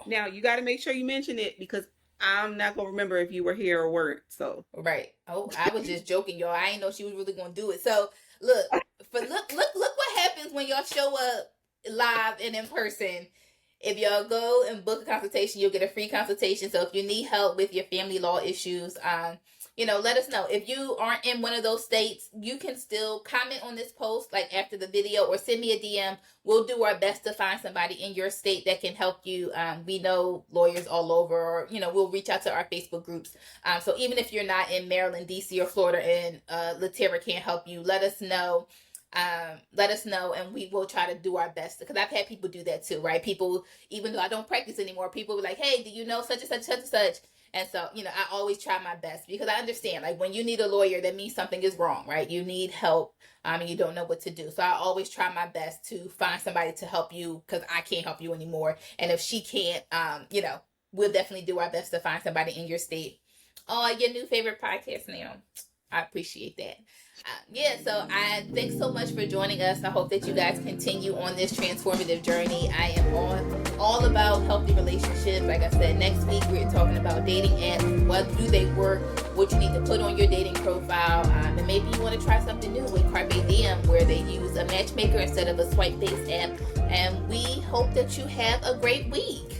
Now, you got to make sure you mention it because I'm not going to remember if you were here or weren't. So right. Oh, I was just joking, y'all. I didn't know she was really going to do it. So look what happens when y'all show up live and in person. If y'all go and book a consultation, you'll get a free consultation. So if you need help with your family law issues, let us know. If you aren't in one of those states, you can still comment on this post like after the video or send me a DM. We'll do our best to find somebody in your state that can help you. We know lawyers all over, or, we'll reach out to our Facebook groups. So even if you're not in Maryland, DC, or Florida and LaTerria can't help you, let us know. And we will try to do our best, because I've had people do that too, right? People, even though I don't practice anymore, people be like, hey, do you know such and such, such and such? And so, I always try my best, because I understand, like, when you need a lawyer, that means something is wrong, right? You need help, and you don't know what to do. So I always try my best to find somebody to help you, because I can't help you anymore. And if she can't, we'll definitely do our best to find somebody in your state. Oh, your new favorite podcast now. I appreciate that. So I thanks so much for joining us. I hope that you guys continue on this transformative journey. I am all about healthy relationships. Like I said, next week we're talking about dating apps. What do they work? What you need to put on your dating profile. And maybe you want to try something new with Carpe Diem, where they use a matchmaker instead of a swipe-based app. And we hope that you have a great week.